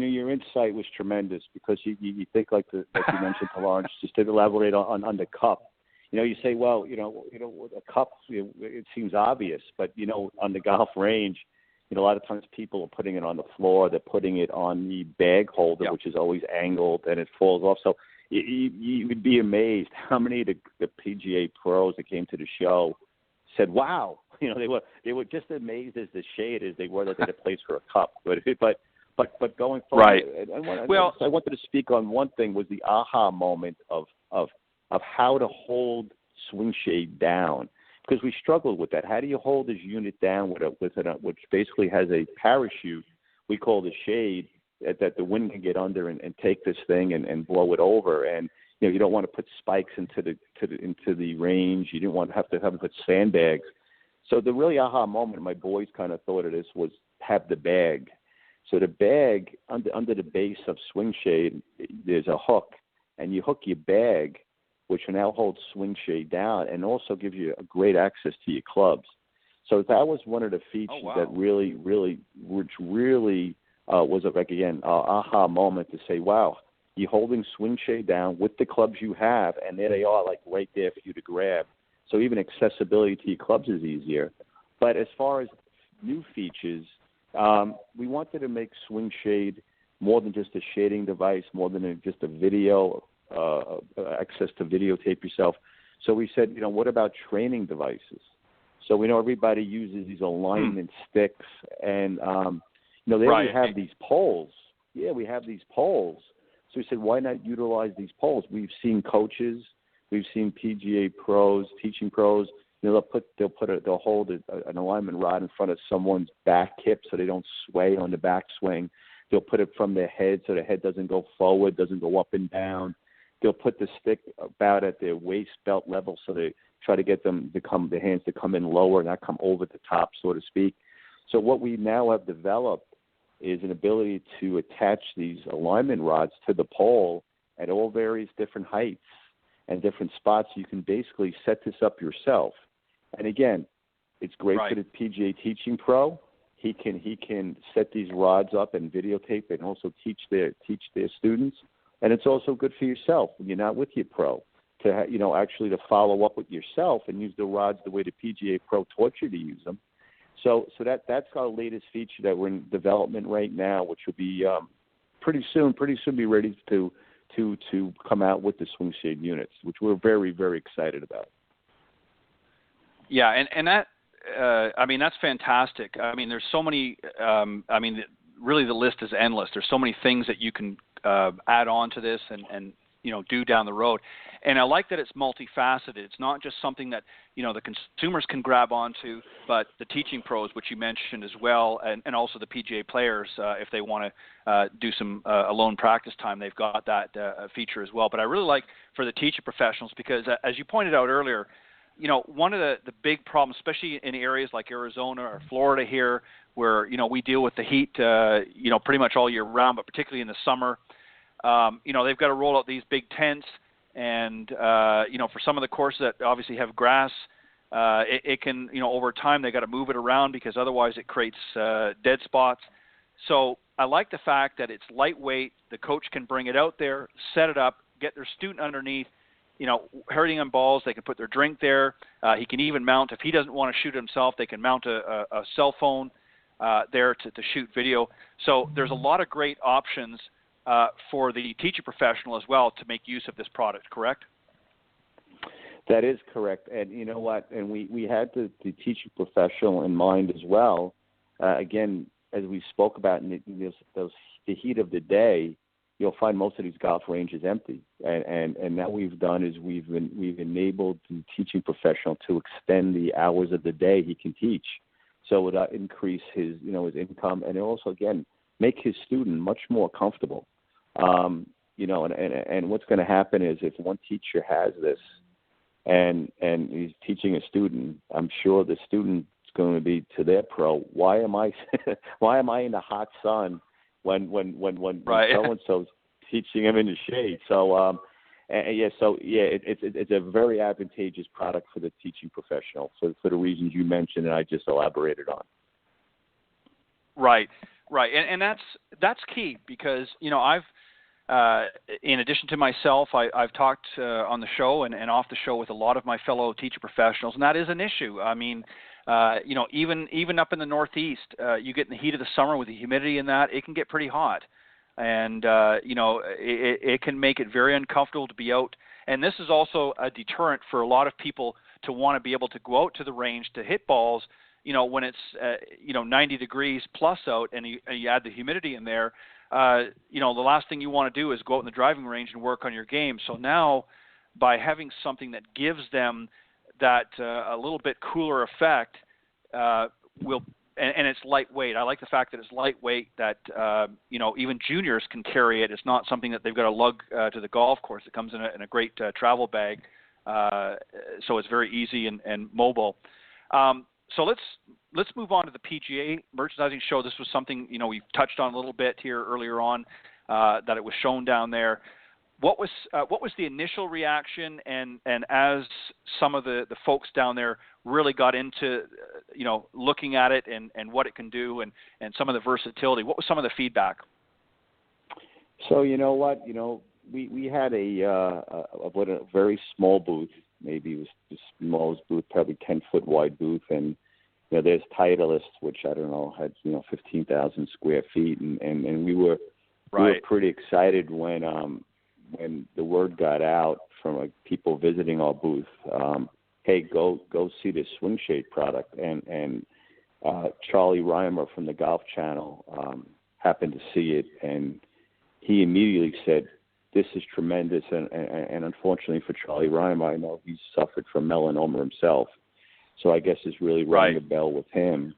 your insight was tremendous, because you think like you mentioned to Lawrence, just to elaborate on the cup. You say, well, a cup, it seems obvious, but, on the golf range, a lot of times people are putting it on the floor. They're putting it on the bag holder, which is always angled, and it falls off. So you would be amazed how many of the PGA pros that came to the show said, wow, they were just amazed as the shade as they were that they had a place for a cup. But going forward, right. I wanted to speak on one thing, was the aha moment of how to hold Swingshade down, because we struggled with that. How do you hold this unit down which basically has a parachute we call the shade that the wind can get under and take this thing and blow it over? And you don't want to put spikes into the range. You didn't want to have to put sandbags. So the really aha moment, my boys kind of thought of this, was have the bag. So the bag under the base of Swingshade, there's a hook, and you hook your bag, which will now hold Swingshade down and also gives you a great access to your clubs. So that was one of the features that really was an aha moment to say, wow, you're holding Swingshade down with the clubs you have, and there they are, like right there for you to grab. So even accessibility to your clubs is easier. But as far as new features, we wanted to make Swingshade more than just a shading device, more than just a video, access to videotape yourself. So we said, what about training devices? So we know everybody uses these alignment sticks, and they already have these poles. Yeah, we have these poles. So we said, why not utilize these poles? We've seen coaches, we've seen PGA pros, teaching pros. They'll hold an alignment rod in front of someone's back hip so they don't sway on the backswing. They'll put it from their head so the head doesn't go forward, doesn't go up and down. They'll put the stick about at their waist belt level, so they try to get the hands to come in lower, not come over the top, so to speak. So what we now have developed is an ability to attach these alignment rods to the pole at all various different heights and different spots. You can basically set this up yourself. And again, it's great for the PGA teaching pro. He can set these rods up and videotape and also teach their students. And it's also good for yourself when you're not with your pro to actually to follow up with yourself and use the rods the way the PGA pro taught you to use them. So that's our latest feature that we're in development right now, which will be pretty soon be ready to come out with the Swingshade units, which we're very, very excited about. Yeah, and that that's fantastic. There's so many. Really the list is endless. There's so many things that you can add on to this and do down the road. And I like that it's multifaceted. It's not just something that the consumers can grab onto, but the teaching pros, which you mentioned as well, and also the PGA players, if they want to do some alone practice time, they've got that feature as well. But I really like for the teacher professionals because, as you pointed out earlier, one of the big problems, especially in areas like Arizona or Florida here, where we deal with the heat, pretty much all year round, but particularly in the summer, they've got to roll out these big tents, and for some of the courses that obviously have grass, It can, over time they got to move it around because otherwise it creates dead spots. So I like the fact that it's lightweight. The coach can bring it out there, set it up, get their student underneath. Hurting on balls, they can put their drink there. He can even mount, if he doesn't want to shoot himself, they can mount a cell phone there to shoot video. So there's a lot of great options for the teaching professional as well to make use of this product, correct? That is correct. And you know what? And we had the teaching professional in mind as well. Again, as we spoke about in the heat of the day, you'll find most of these golf ranges empty. And what we've done is we've enabled the teaching professional to extend the hours of the day he can teach. So it would increase his income, and also, again, make his student much more comfortable. And what's going to happen is if one teacher has this and he's teaching a student, I'm sure the student's going to be to their pro, why am I in the hot sun when right. so-and-so's teaching him in the shade? So it's a very advantageous product for the teaching professional for the reasons you mentioned and I just elaborated on. Right, and that's key because I've in addition to myself, I've talked on the show and off the show with a lot of my fellow teacher professionals, and that is an issue. I mean, even up in the Northeast, you get in the heat of the summer with the humidity in that, it can get pretty hot. And, it can make it very uncomfortable to be out. And this is also a deterrent for a lot of people to want to be able to go out to the range to hit balls, when it's, 90 degrees plus out and you add the humidity in there. The last thing you want to do is go out in the driving range and work on your game. So now by having something that gives them that a little bit cooler effect and it's lightweight. I like the fact that it's lightweight, that, even juniors can carry it. It's not something that they've got to lug to the golf course. It comes in a great travel bag, so it's very easy and mobile. So let's move on to the PGA merchandising show. This was something, we've touched on a little bit here earlier on, that it was shown down there. What was the initial reaction, and as some of the folks down there really got into looking at it and what it can do and some of the versatility, what was some of the feedback? So we had a very small booth. Maybe it was the smallest booth, probably 10-foot wide booth, and there's Titleist, which I don't know had 15,000 square feet, and we were pretty excited when the word got out from people visiting our booth, hey, go see this Swingshade product. And Charlie Reimer from the Golf Channel happened to see it, and he immediately said, this is tremendous. And unfortunately for Charlie Reimer, I know he's suffered from melanoma himself, so I guess it's really rang a bell with him.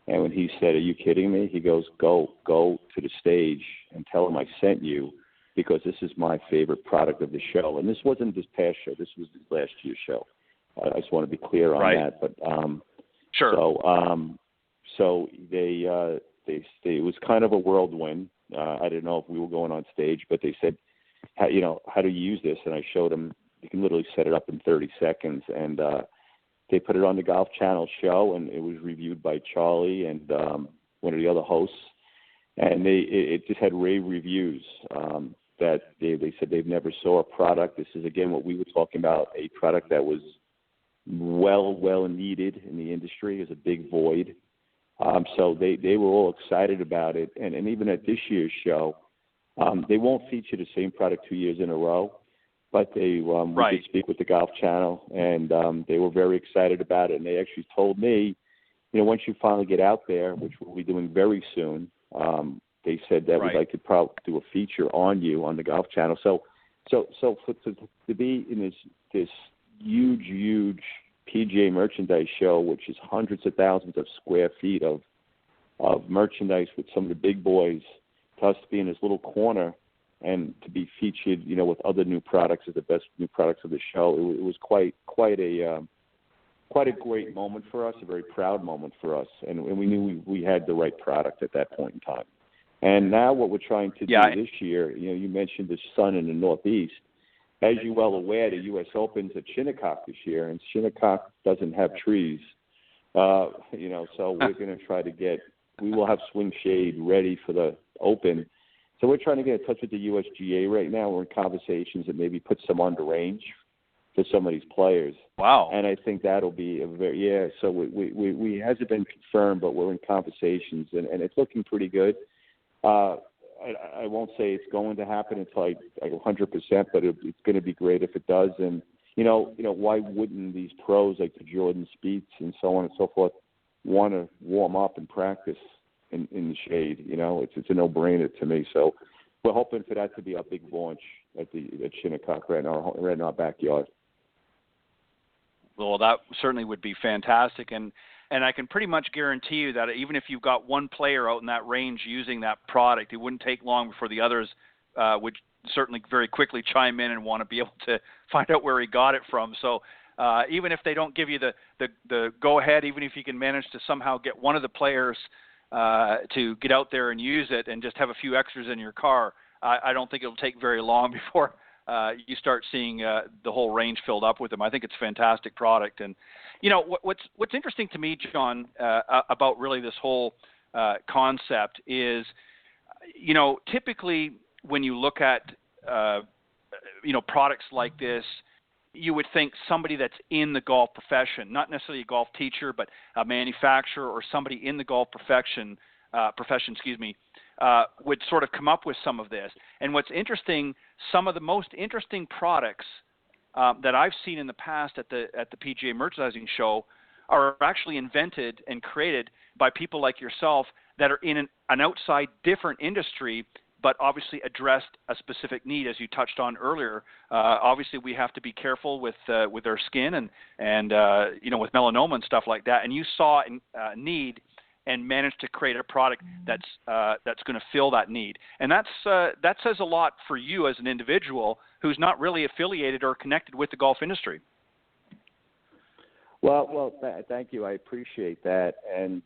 And when he said, are you kidding me? He goes, go to the stage and tell him I sent you, because this is my favorite product of the show. And this wasn't this past show. This was last year's show. I just want to be clear on that. But sure. So they it was kind of a whirlwind. I didn't know if we were going on stage, but they said, how do you use this? And I showed them. You can literally set it up in 30 seconds. And they put it on the Golf Channel show, and it was reviewed by Charlie and one of the other hosts. And it just had rave reviews. That they said they've never saw a product. This is, again, what we were talking about, a product that was well needed in the industry. Is a big void. So they were all excited about it. And even at this year's show, they won't feature the same product 2 years in a row, but we did speak with the Golf Channel, and they were very excited about it. And they actually told me, once you finally get out there, which we'll be doing very soon, they said that we'd like to probably do a feature on you on the Golf Channel. So to be in this huge PGA merchandise show, which is hundreds of thousands of square feet of merchandise with some of the big boys, to us to be in this little corner and to be featured, with other new products as the best new products of the show, it was quite a great moment for us, a very proud moment for us, and we knew we had the right product at that point in time. And now what we're trying to do this year, you mentioned the sun in the Northeast. as you're well aware, the U.S. Open's at Shinnecock this year, and Shinnecock doesn't have trees. So we're going to try to we will have Swingshade ready for the Open. So we're trying to get in touch with the USGA right now. We're in conversations that maybe put some on the range for some of these players. Wow. And I think that'll be so we hasn't been confirmed, but we're in conversations, and it's looking pretty good. I won't say it's going to happen until like 100%, but it's going to be great if it does. And why wouldn't these pros like the Jordan Spieths and so on and so forth want to warm up and practice in the shade? It's a no-brainer to me. So we're hoping for that to be our big launch at Shinnecock right in our backyard. Well, that certainly would be fantastic, and I can pretty much guarantee you that even if you've got one player out in that range using that product, it wouldn't take long before the others would certainly very quickly chime in and want to be able to find out where he got it from. So even if they don't give you the go-ahead, even if you can manage to somehow get one of the players to get out there and use it and just have a few extras in your car, I don't think it'll take very long before you start seeing the whole range filled up with them. I think it's a fantastic product. And, what's interesting to me, John, about really this whole concept is, typically when you look at, products like this, you would think somebody that's in the golf profession, not necessarily a golf teacher, but a manufacturer or somebody in the golf profession, would sort of come up with some of this. And what's interesting, some of the most interesting products that I've seen in the past at the PGA Merchandising Show are actually invented and created by people like yourself that are in an outside different industry, but obviously addressed a specific need, as you touched on earlier. Obviously, we have to be careful with our skin and with melanoma and stuff like that. And you saw a need and managed to create a product that's going to fill that need. And that says a lot for you as an individual who's not really affiliated or connected with the golf industry. Well, thank you. I appreciate that. And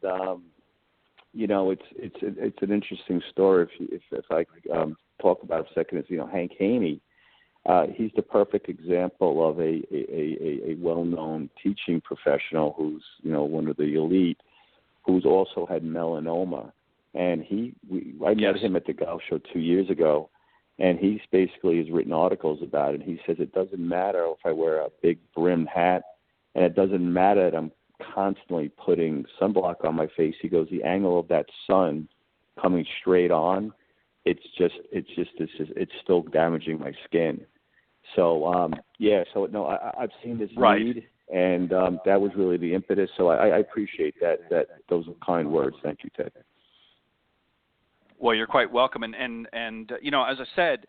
it's an interesting story. If I could talk about it a second, is Hank Haney. He's the perfect example of a well-known teaching professional who's one of the elite, who's also had melanoma. And I met him at the golf show 2 years ago, and he basically has written articles about it. He says it doesn't matter if I wear a big brimmed hat, and it doesn't matter that I'm constantly putting sunblock on my face. He goes, the angle of that sun coming straight on, it's still damaging my skin. So I've seen this need, and that was really the impetus. So I appreciate that those are kind words. Thank you, Ted. Well, you're quite welcome. And as I said,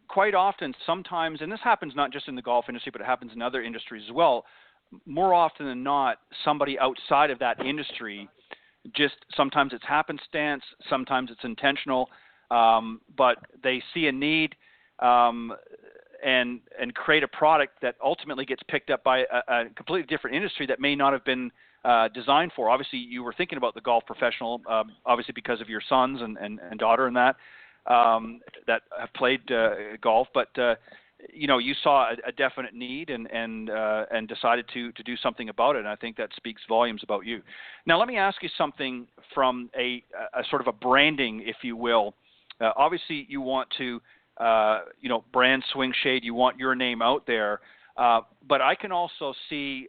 quite often, sometimes, and this happens not just in the golf industry, but it happens in other industries as well. More often than not, somebody outside of that industry, just sometimes it's happenstance, sometimes it's intentional, but they see a need and create a product that ultimately gets picked up by a completely different industry that may not have been designed for. Obviously, you were thinking about the golf professional, obviously because of your sons and daughter and that have played golf, but you saw a definite need and decided to do something about it. And I think that speaks volumes about you. Now, let me ask you something from a sort of a branding, if you will. Obviously, you want to, brand Swingshade. You want your name out there. But I can also see,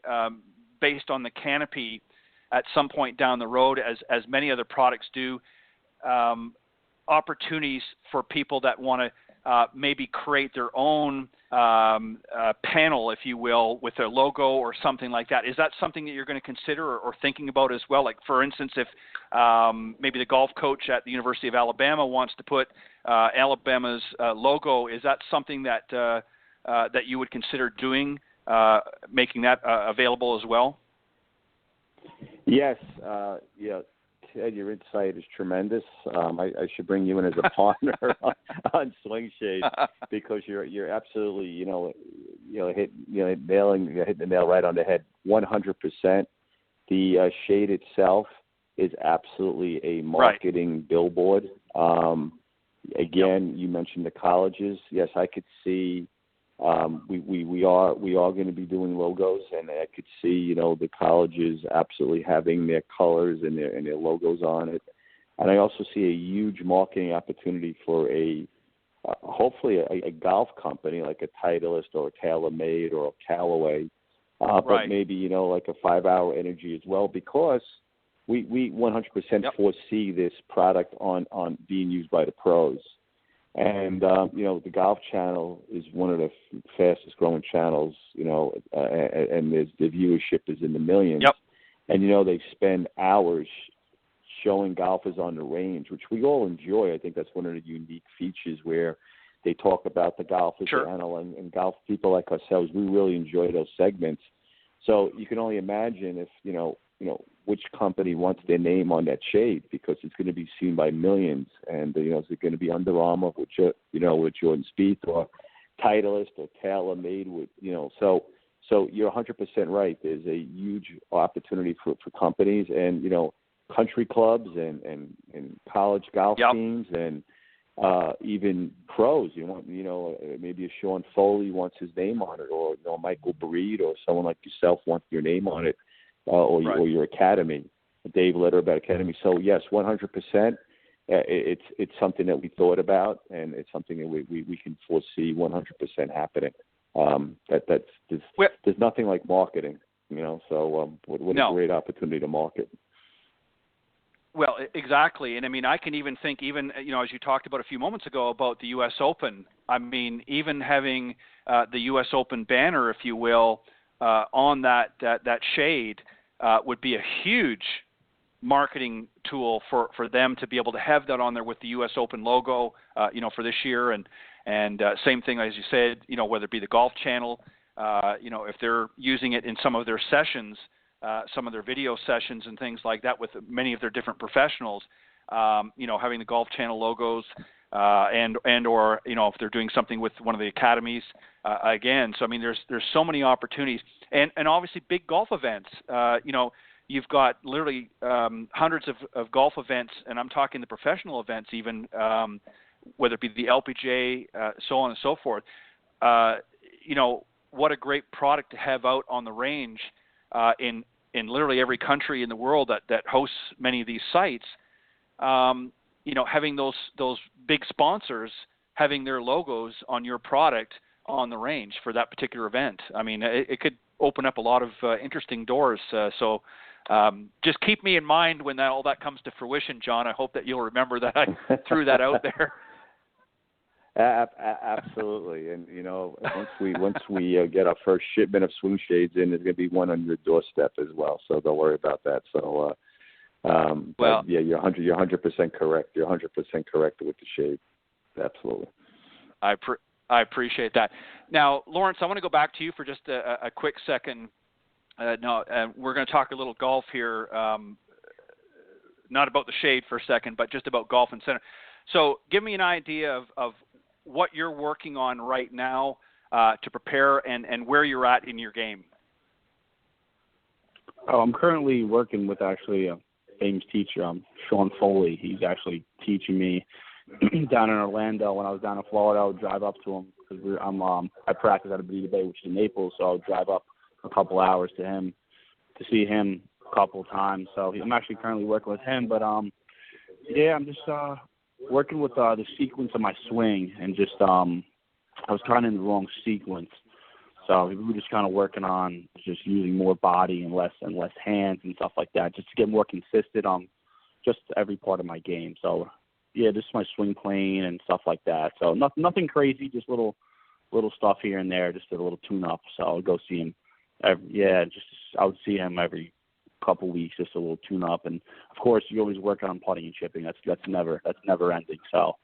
based on the canopy, at some point down the road, as many other products do, opportunities for people that want to maybe create their own panel, if you will, with their logo or something like that. Is that something that you're going to consider or thinking about as well? Like, for instance, if maybe the golf coach at the University of Alabama wants to put Alabama's logo, is that something that that you would consider doing, making that available as well? Yes. Ted, your insight is tremendous. I should bring you in as a partner on Swingshade because you're absolutely hitting the nail right on the head. 100%. The shade itself is absolutely a marketing billboard. Again, you mentioned the colleges. Yes, I could see. We are going to be doing logos, and I could see the colleges absolutely having their colors and their logos on it. And I also see a huge marketing opportunity for hopefully a golf company like a Titleist or a TaylorMade or a Callaway, but maybe like a 5-Hour Energy as well, because we 100% foresee this product on being used by the pros. And the Golf Channel is one of the fastest growing channels, and the viewership is in the millions. Yep. And they spend hours showing golfers on the range, which we all enjoy. I think that's one of the unique features where they talk about the Golfers Channel and golf people like ourselves. We really enjoy those segments. So you can only imagine if which company wants their name on that shade, because it's going to be seen by millions. And is it going to be Under Armour with Jordan Spieth, or Titleist or TaylorMade with So you're 100% right. There's a huge opportunity for companies and country clubs and college golf teams and even pros. Maybe a Sean Foley wants his name on it, or Michael Breed or someone like yourself wants your name on it, or your academy, Dave Litter about Academy. So yes, 100%. It's something that we thought about, and it's something that we can foresee 100% happening. There's nothing like marketing, So what a great opportunity to market. Well, exactly. And I mean, I can even think, as you talked about a few moments ago about the U.S. Open, I mean, even having the U.S. Open banner, if you will, on that shade would be a huge marketing tool for them to be able to have that on there with the U.S. Open logo, for this year. And same thing, as you said, whether it be the Golf Channel, if they're using it in some of their sessions, some of their video sessions and things like that with many of their different professionals, having the Golf Channel logos, or if they're doing something with one of the academies, again. So I mean, there's so many opportunities, and obviously big golf events. You've got literally hundreds of golf events, and I'm talking the professional events, even whether it be the LPGA, so on and so forth. What a great product to have out on the range in literally every country in the world that hosts many of these sites. Having those big sponsors having their logos on your product on the range for that particular event. I mean, it could open up a lot of interesting doors. So just keep me in mind when all that comes to fruition, John. I hope that you'll remember that I threw that out there. Absolutely, and once we get our first shipment of Swingshades in, there's going to be one on your doorstep as well. So don't worry about that. So, yeah, you're 100% correct. You're 100% correct with the shade. Absolutely. I appreciate that. Now, Lawrence, I want to go back to you for just a quick second. We're going to talk a little golf here, not about the shade for a second, but just about golf and center. So give me an idea of what you're working on right now to prepare and where you're at in your game. Oh, I'm currently working with actually a famous teacher, Sean Foley. He's actually teaching me down in Orlando. When I was down in Florida, I would drive up to him because I practice at Bonita Bay, which is in Naples, so I would drive up a couple hours to see him a couple times. So I'm actually currently working with him, but I'm just working with the sequence of my swing, and just I was kind of in the wrong sequence. So we were just kind of working on just using more body and less hands and stuff like that, just to get more consistent on just every part of my game. So yeah, just my swing plane and stuff like that. So nothing crazy, just little stuff here and there, just a little tune-up. So I'll go see him. I would see him every couple weeks, just a little tune-up. And of course, you always work on putting and chipping. That's never ending. So.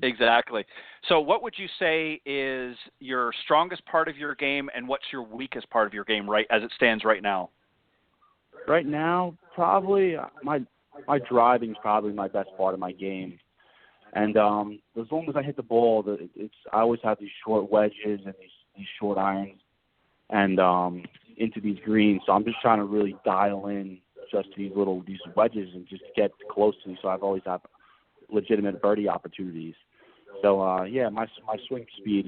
Exactly. So what would you say is your strongest part of your game, and what's your weakest part of your game right as it stands right now? Right now, probably my driving is probably my best part of my game. And as long as I hit the ball, I always have these short wedges and these short irons and into these greens. So I'm just trying to really dial in just these wedges and just get close to me. So I've always have legitimate birdie opportunities. So my swing speed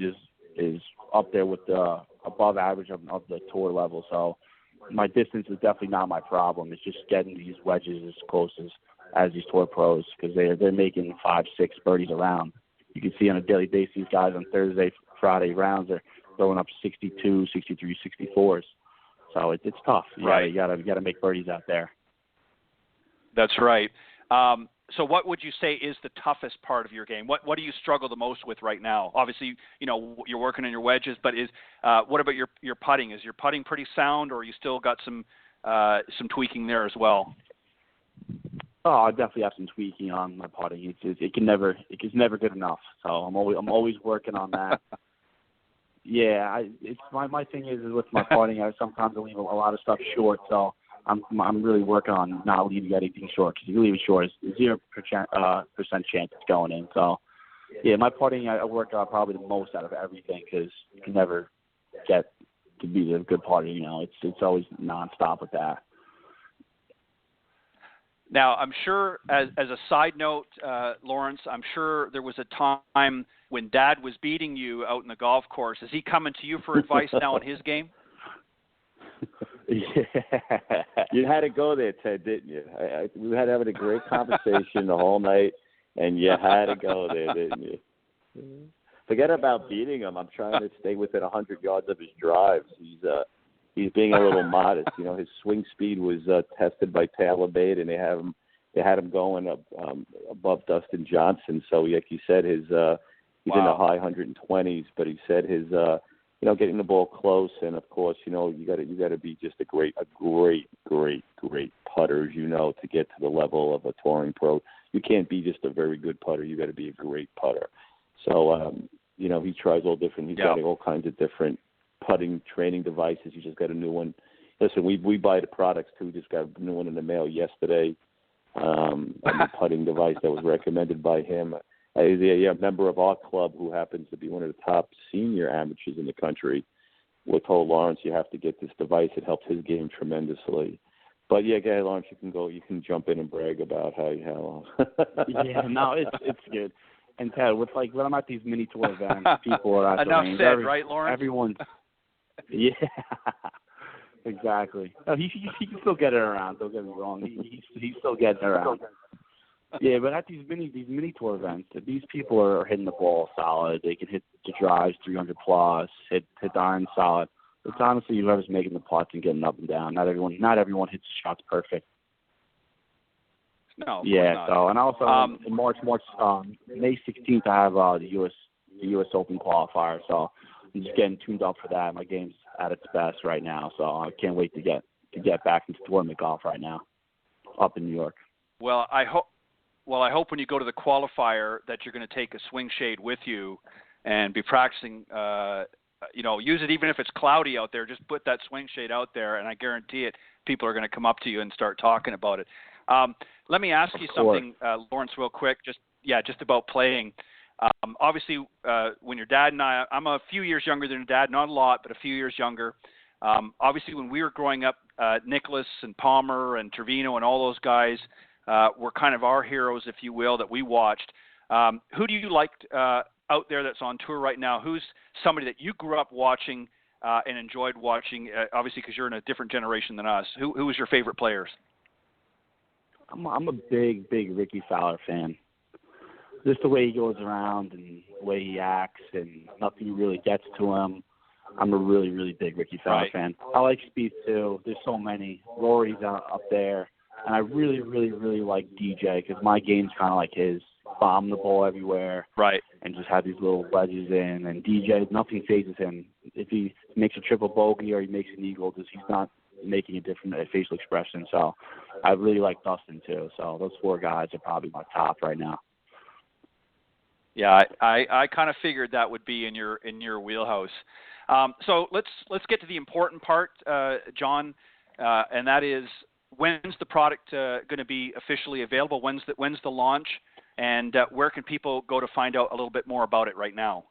is up there with the above average of the tour level. So my distance is definitely not my problem. It's just getting these wedges as close as these tour pros, because they're making 5-6 birdies a round. You can see on a daily basis, these guys on Thursday, Friday rounds are throwing up 62, 63, 64s. So it's tough. You gotta make birdies out there. That's right. So what would you say is the toughest part of your game? What do you struggle the most with right now? Obviously, you're working on your wedges, but what about your putting? Is your putting pretty sound, or you still got some tweaking there as well? Oh, I definitely have some tweaking on my putting. It's never good enough. So I'm always working on that. Yeah, it's my thing is with my putting. Sometimes I leave a lot of stuff short. So I'm really working on not leaving anything short, because if you leave it short, it's 0% chance it's going in. So, yeah, my putting, I work out probably the most out of everything, because you can never get to be a good putter. It's always nonstop with that. Now, I'm sure, as a side note, Lawrence, I'm sure there was a time when Dad was beating you out in the golf course. Is he coming to you for advice now in his game? Yeah. You had to go there, Ted, didn't you? We had having a great conversation the whole night, and you had to go there, didn't you? Forget about beating him. I'm trying to stay within 100 yards of his drives. He's being a little modest. His swing speed was tested by TaylorMade, and they had him going above Dustin Johnson. So, like you said, he's in the high 120s, but he said his getting the ball close, and of course, you got to be just a great putter, as to get to the level of a touring pro. You can't be just a very good putter. You got to be a great putter. So, he tries all different. He's got all kinds of different putting training devices. He just got a new one. Listen, we buy the products too. Just got a new one in the mail yesterday. A new putting device that was recommended by him. A member of our club who happens to be one of the top senior amateurs in the country. We told Lawrence, you have to get this device. It helps his game tremendously. But yeah, okay, Lawrence, you can jump in and brag about how. Yeah, no, it's good. And Ted, when I'm at these mini tour events, people are at the range. Enough said, right, Lawrence? Everyone. Yeah, exactly. No, he can still get it around. Don't get me wrong. He's still getting it around. Yeah, but at these mini tour events, these people are hitting the ball solid. They can hit the drives 300 plus, hit the iron solid. It's honestly whoever's making the putts and getting up and down. Not everyone hits the shots perfect. No. Yeah. So, and also in May 16th, I have the U.S. Open qualifier. So I'm just getting tuned up for that. My game's at its best right now, so I can't wait to get back into tournament golf right now, up in New York. Well, I hope when you go to the qualifier that you're going to take a Swingshade with you and be practicing. Use it even if it's cloudy out there. Just put that Swingshade out there, and I guarantee it, people are going to come up to you and start talking about it. Let me ask you something, Lawrence, real quick. Just about playing. Obviously, when your dad and I'm a few years younger than your dad, not a lot, but a few years younger. Obviously, when we were growing up, Nicholas and Palmer and Trevino and all those guys were kind of our heroes, if you will, that we watched. Who do you like out there that's on tour right now? Who's somebody that you grew up watching and enjoyed watching, obviously because you're in a different generation than us? Who was your favorite players? I'm a big Ricky Fowler fan. Just the way he goes around and the way he acts, and nothing really gets to him. I'm a really, really big Ricky Fowler fan. I like Spieth too. There's so many. Rory's up there. And I really, really, really like DJ, because my game's kind of like his. Bomb the ball everywhere. Right. And just have these little wedges in. And DJ, nothing phases him. If he makes a triple bogey or he makes an eagle, he's not making a different facial expression. So I really like Dustin too. So those four guys are probably my top right now. Yeah, I kind of figured that would be in your wheelhouse. So let's get to the important part, John, and that is, when's the product going to be officially available? When's the launch, and where can people go to find out a little bit more about it right now?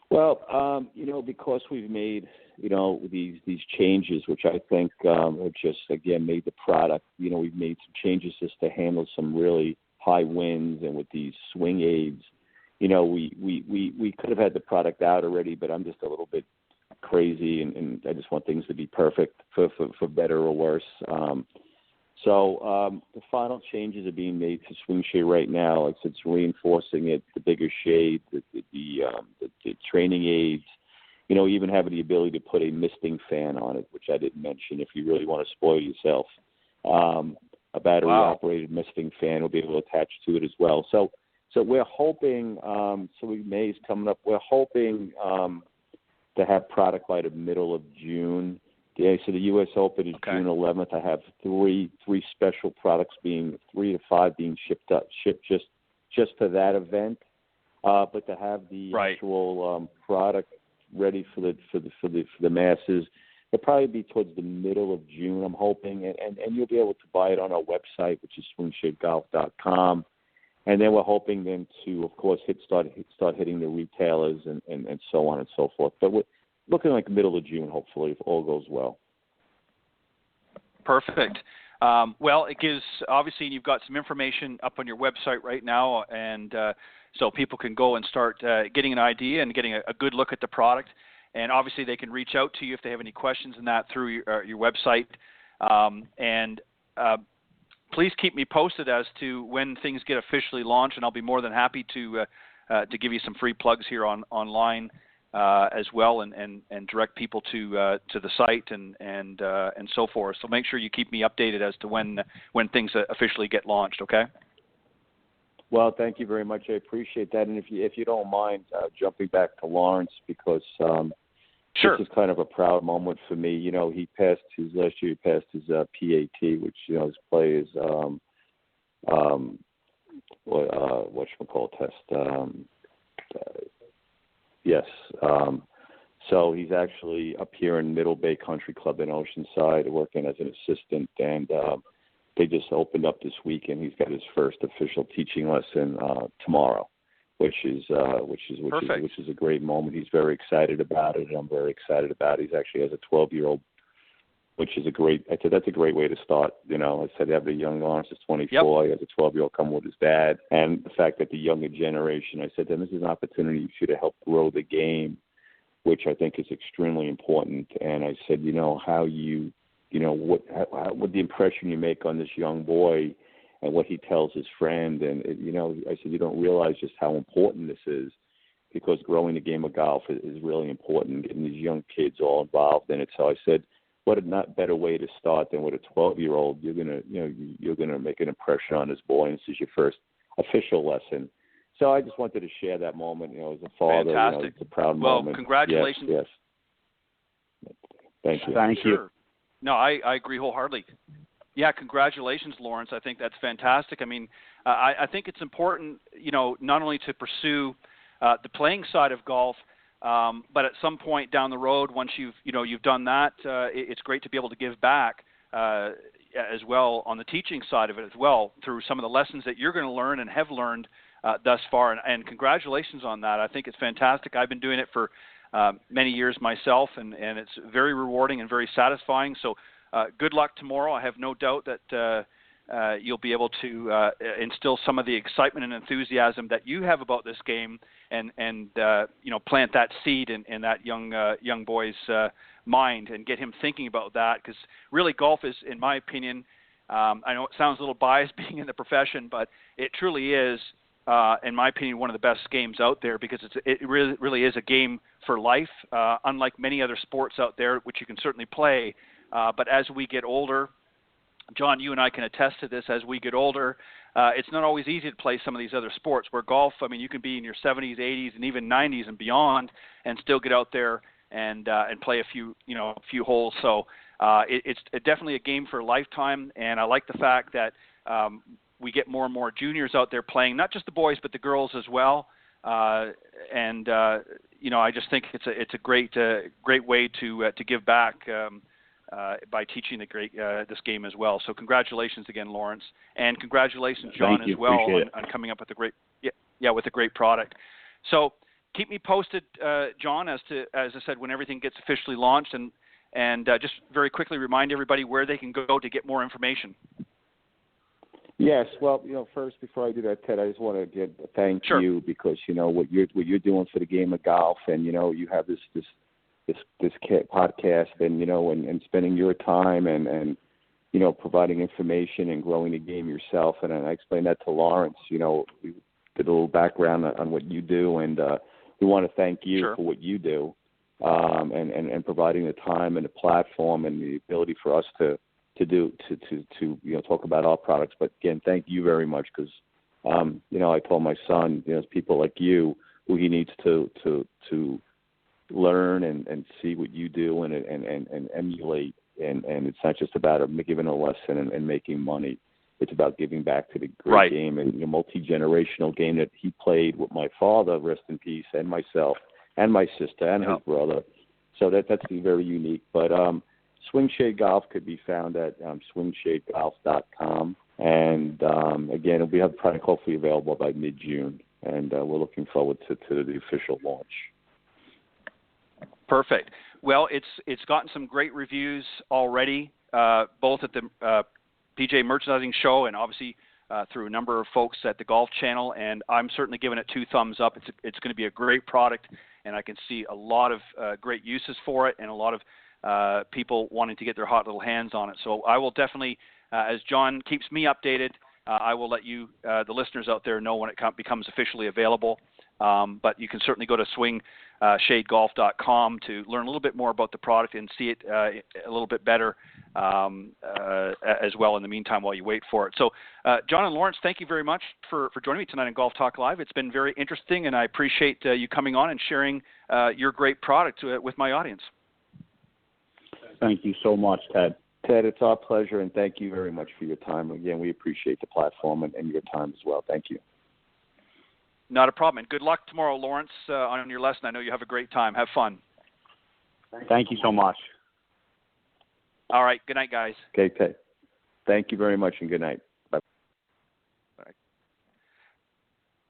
Well, because we've made these changes, which I think have just again made the product. We've made some changes just to handle some really high winds and with these swing aids, we could have had the product out already, but I'm just a little bit crazy, and I just want things to be perfect for better or worse. So the final changes are being made to Swingshade right now. Like it's reinforcing it, the bigger shade, the training aids. Even having the ability to put a misting fan on it, which I didn't mention. If you really want to spoil yourself, a battery-operated misting fan will be able to attach to it as well. So we're hoping. May's coming up. We're hoping to have product by the middle of June. Yeah, so the U.S. Open is June 11th. I have three special products 3 to 5 being shipped just for that event. But to have the actual product ready for the masses, it'll probably be towards the middle of June, I'm hoping, and you'll be able to buy it on our website, which is SwingshadeGolf.com. And then we're hoping then to, of course, start hitting the retailers and so on and so forth. But we're looking like middle of June, hopefully, if all goes well. Perfect. Well, it gives, obviously, you've got some information up on your website right now, and so people can go and start getting an idea and getting a good look at the product. And obviously, they can reach out to you if they have any questions in that through your website. Please keep me posted as to when things get officially launched, and I'll be more than happy to give you some free plugs here online as well, and direct people to the site and so forth. So make sure you keep me updated as to when things officially get launched. Okay. Well, thank you very much. I appreciate that. And if you don't mind jumping back to Lawrence, because sure, this is kind of a proud moment for me. He passed his last year. He passed his PAT, which his play is whatchamacallit test. Yes. So he's actually up here in Middle Bay Country Club in Oceanside working as an assistant, and they just opened up this weekend. He's got his first official teaching lesson tomorrow, which is a great moment. He's very excited about it, and I'm very excited about it. He actually has a 12-year-old, which is that's a great way to start. I said, have the young Lawrence is 24. He has a 12-year-old come with his dad, and the fact that the younger generation, I said, then this is an opportunity for you to help grow the game, which I think is extremely important. And I said, what the impression you make on this young boy and what he tells his friend. And, I said, you don't realize just how important this is, because growing the game of golf is really important, getting these young kids all involved in it. So I said, what a not better way to start than with a 12-year-old. You're gonna make an impression on this boy, and this is your first official lesson. So I just wanted to share that moment. As a father, fantastic. It's a proud moment. Well, congratulations. Yes. Thank you. Thank you. No, I agree wholeheartedly. Yeah, congratulations, Lawrence. I think that's fantastic. I mean, I think it's important, not only to pursue the playing side of golf, but at some point down the road, once you've done that, it's great to be able to give back as well on the teaching side of it as well, through some of the lessons that you're going to learn and have learned thus far. And congratulations on that. I think it's fantastic. I've been doing it for many years myself, and it's very rewarding and very satisfying. So good luck tomorrow. I have no doubt that you'll be able to instill some of the excitement and enthusiasm that you have about this game, and plant that seed in that young boy's mind, and get him thinking about that. Because really, golf is, in my opinion, I know it sounds a little biased being in the profession, but it truly is, in my opinion, one of the best games out there, because it really is a game for life, unlike many other sports out there, which you can certainly play. But as we get older, John, you and I can attest to this, as we get older, it's not always easy to play some of these other sports, where golf, I mean, you can be in your 70s, 80s, and even 90s and beyond, and still get out there and play a few holes. So it's definitely a game for a lifetime, and I like the fact that we get more and more juniors out there playing, not just the boys, but the girls as well. I just think it's a great way to give back by teaching this game as well. So congratulations again, Lawrence, and congratulations, John, as well on coming up with a great product. So keep me posted, John, as I said, when everything gets officially launched, and just very quickly remind everybody where they can go to get more information. Yes. Well, first before I do that, Ted, I just want to thank Sure. you because what you're doing for the game of golf, and you have this podcast, and and spending your time and providing information and growing the game yourself. And I explained that to Lawrence. We did a little background on what you do, and we want to thank you Sure. for what you do, and providing the time and the platform and the ability for us to talk about our products. But again, thank you very much because I told my son, it's people like you who he needs to learn and see what you do and emulate. And it's not just about giving a lesson and making money. It's about giving back to the great Right. game and multi-generational game that he played with my father, rest in peace, and myself and my sister and his brother. So that's very unique. But Swingshade Golf could be found at swingshadeGolf.com. And, again, we have the product hopefully available by mid-June. And we're looking forward to the official launch. Perfect. Well, it's gotten some great reviews already, both at the PGA Merchandising Show and obviously through a number of folks at the Golf Channel. And I'm certainly giving it 2 thumbs up. It's going to be a great product, and I can see a lot of great uses for it and a lot of people wanting to get their hot little hands on it. So I will definitely, as John keeps me updated, I will let you, the listeners out there, know when it becomes officially available. But you can certainly go to SwingShadeGolf.com to learn a little bit more about the product and see it a little bit better as well in the meantime while you wait for it. So, John and Lawrence, thank you very much for joining me tonight on Golf Talk Live. It's been very interesting, and I appreciate you coming on and sharing your great product with my audience. Thank you so much, Ted. Ted, it's our pleasure, and thank you very much for your time. Again, we appreciate the platform and your time as well. Thank you. Not a problem. And good luck tomorrow, Lawrence, on your lesson. I know you have a great time. Have fun. Thank you so much. All right. Good night, guys. Okay, Ted. Thank you very much, and good night. Bye.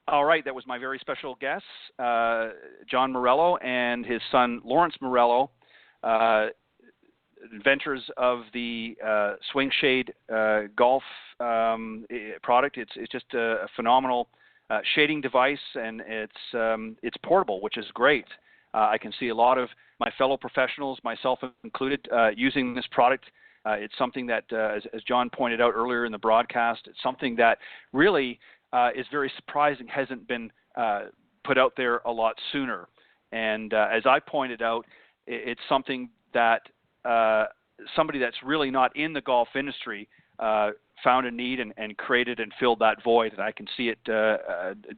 All right. That was my very special guest, John Maurello, and his son, Lawrence Maurello, inventors of the Swingshade golf product. It's just a phenomenal shading device, and it's portable, which is great. I can see a lot of my fellow professionals, myself included, using this product. It's something that, as John pointed out earlier in the broadcast, it's something that really is very surprising, hasn't been put out there a lot sooner. And as I pointed out, it's something that somebody that's really not in the golf industry found a need and created and filled that void, and I can see it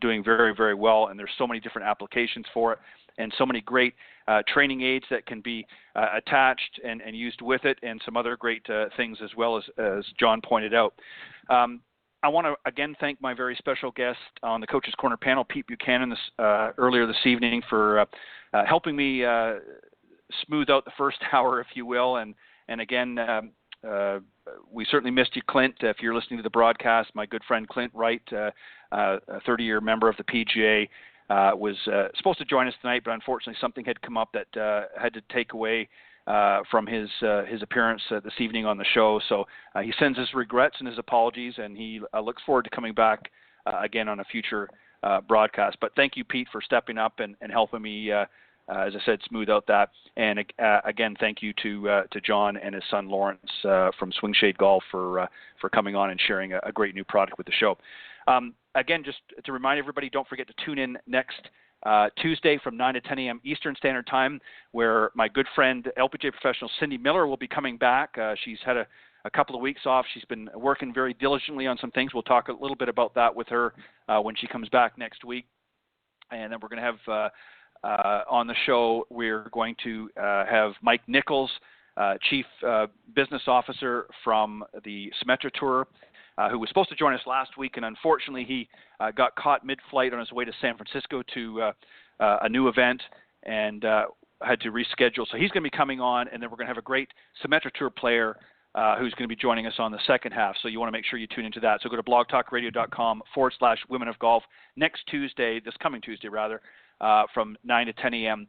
doing very, very well. And there's so many different applications for it, and so many great training aids that can be attached and used with it, and some other great things as well, as John pointed out. I want to again thank my very special guest on the Coach's Corner panel, Pete Buchanan, earlier this evening, for helping me smooth out the first hour, if you will. And again, we certainly missed you, Clint. If you're listening to the broadcast, my good friend Clint Wright, a 30-year member of the PGA, was supposed to join us tonight, but unfortunately something had come up that had to take away from his appearance this evening on the show. So he sends his regrets and his apologies, and he looks forward to coming back again on a future broadcast. But thank you, Pete, for stepping up and helping me, as I said, smooth out that. And again, thank you to John and his son Lawrence from Swingshade Golf for coming on and sharing a great new product with the show. Again, just to remind everybody, don't forget to tune in next Tuesday from 9 to 10 a.m. Eastern Standard Time, where my good friend, LPGA professional Cindy Miller, will be coming back. She's had a couple of weeks off. She's been working very diligently on some things. We'll talk a little bit about that with her when she comes back next week. And then we're going to have on the show, we're going to have Mike Nichols, Chief Business Officer from the Symetra Tour, who was supposed to join us last week, and unfortunately he got caught mid-flight on his way to San Francisco to a new event and had to reschedule. So he's going to be coming on, and then we're going to have a great Symetra Tour player who's going to be joining us on the second half. So you want to make sure you tune into that. So go to blogtalkradio.com/Women of Golf next Tuesday, this coming Tuesday rather, from 9 to 10 a.m.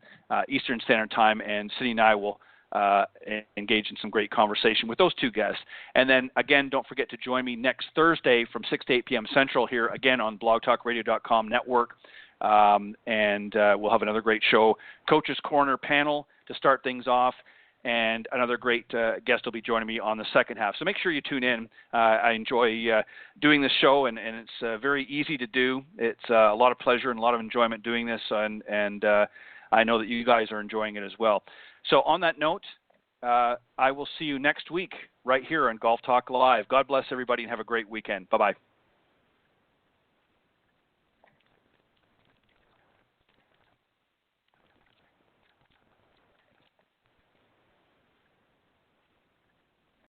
Eastern Standard Time, and Cindy and I will engage in some great conversation with those two guests. And then, again, don't forget to join me next Thursday from 6 to 8 p.m. Central here, again, on blogtalkradio.com network. And we'll have another great show, Coach's Corner panel to start things off. And another great guest will be joining me on the second half. So make sure you tune in. I enjoy doing this show, and it's very easy to do. It's a lot of pleasure and a lot of enjoyment doing this, and I know that you guys are enjoying it as well. So on that note, I will see you next week right here on Golf Talk Live. God bless everybody and have a great weekend. Bye-bye.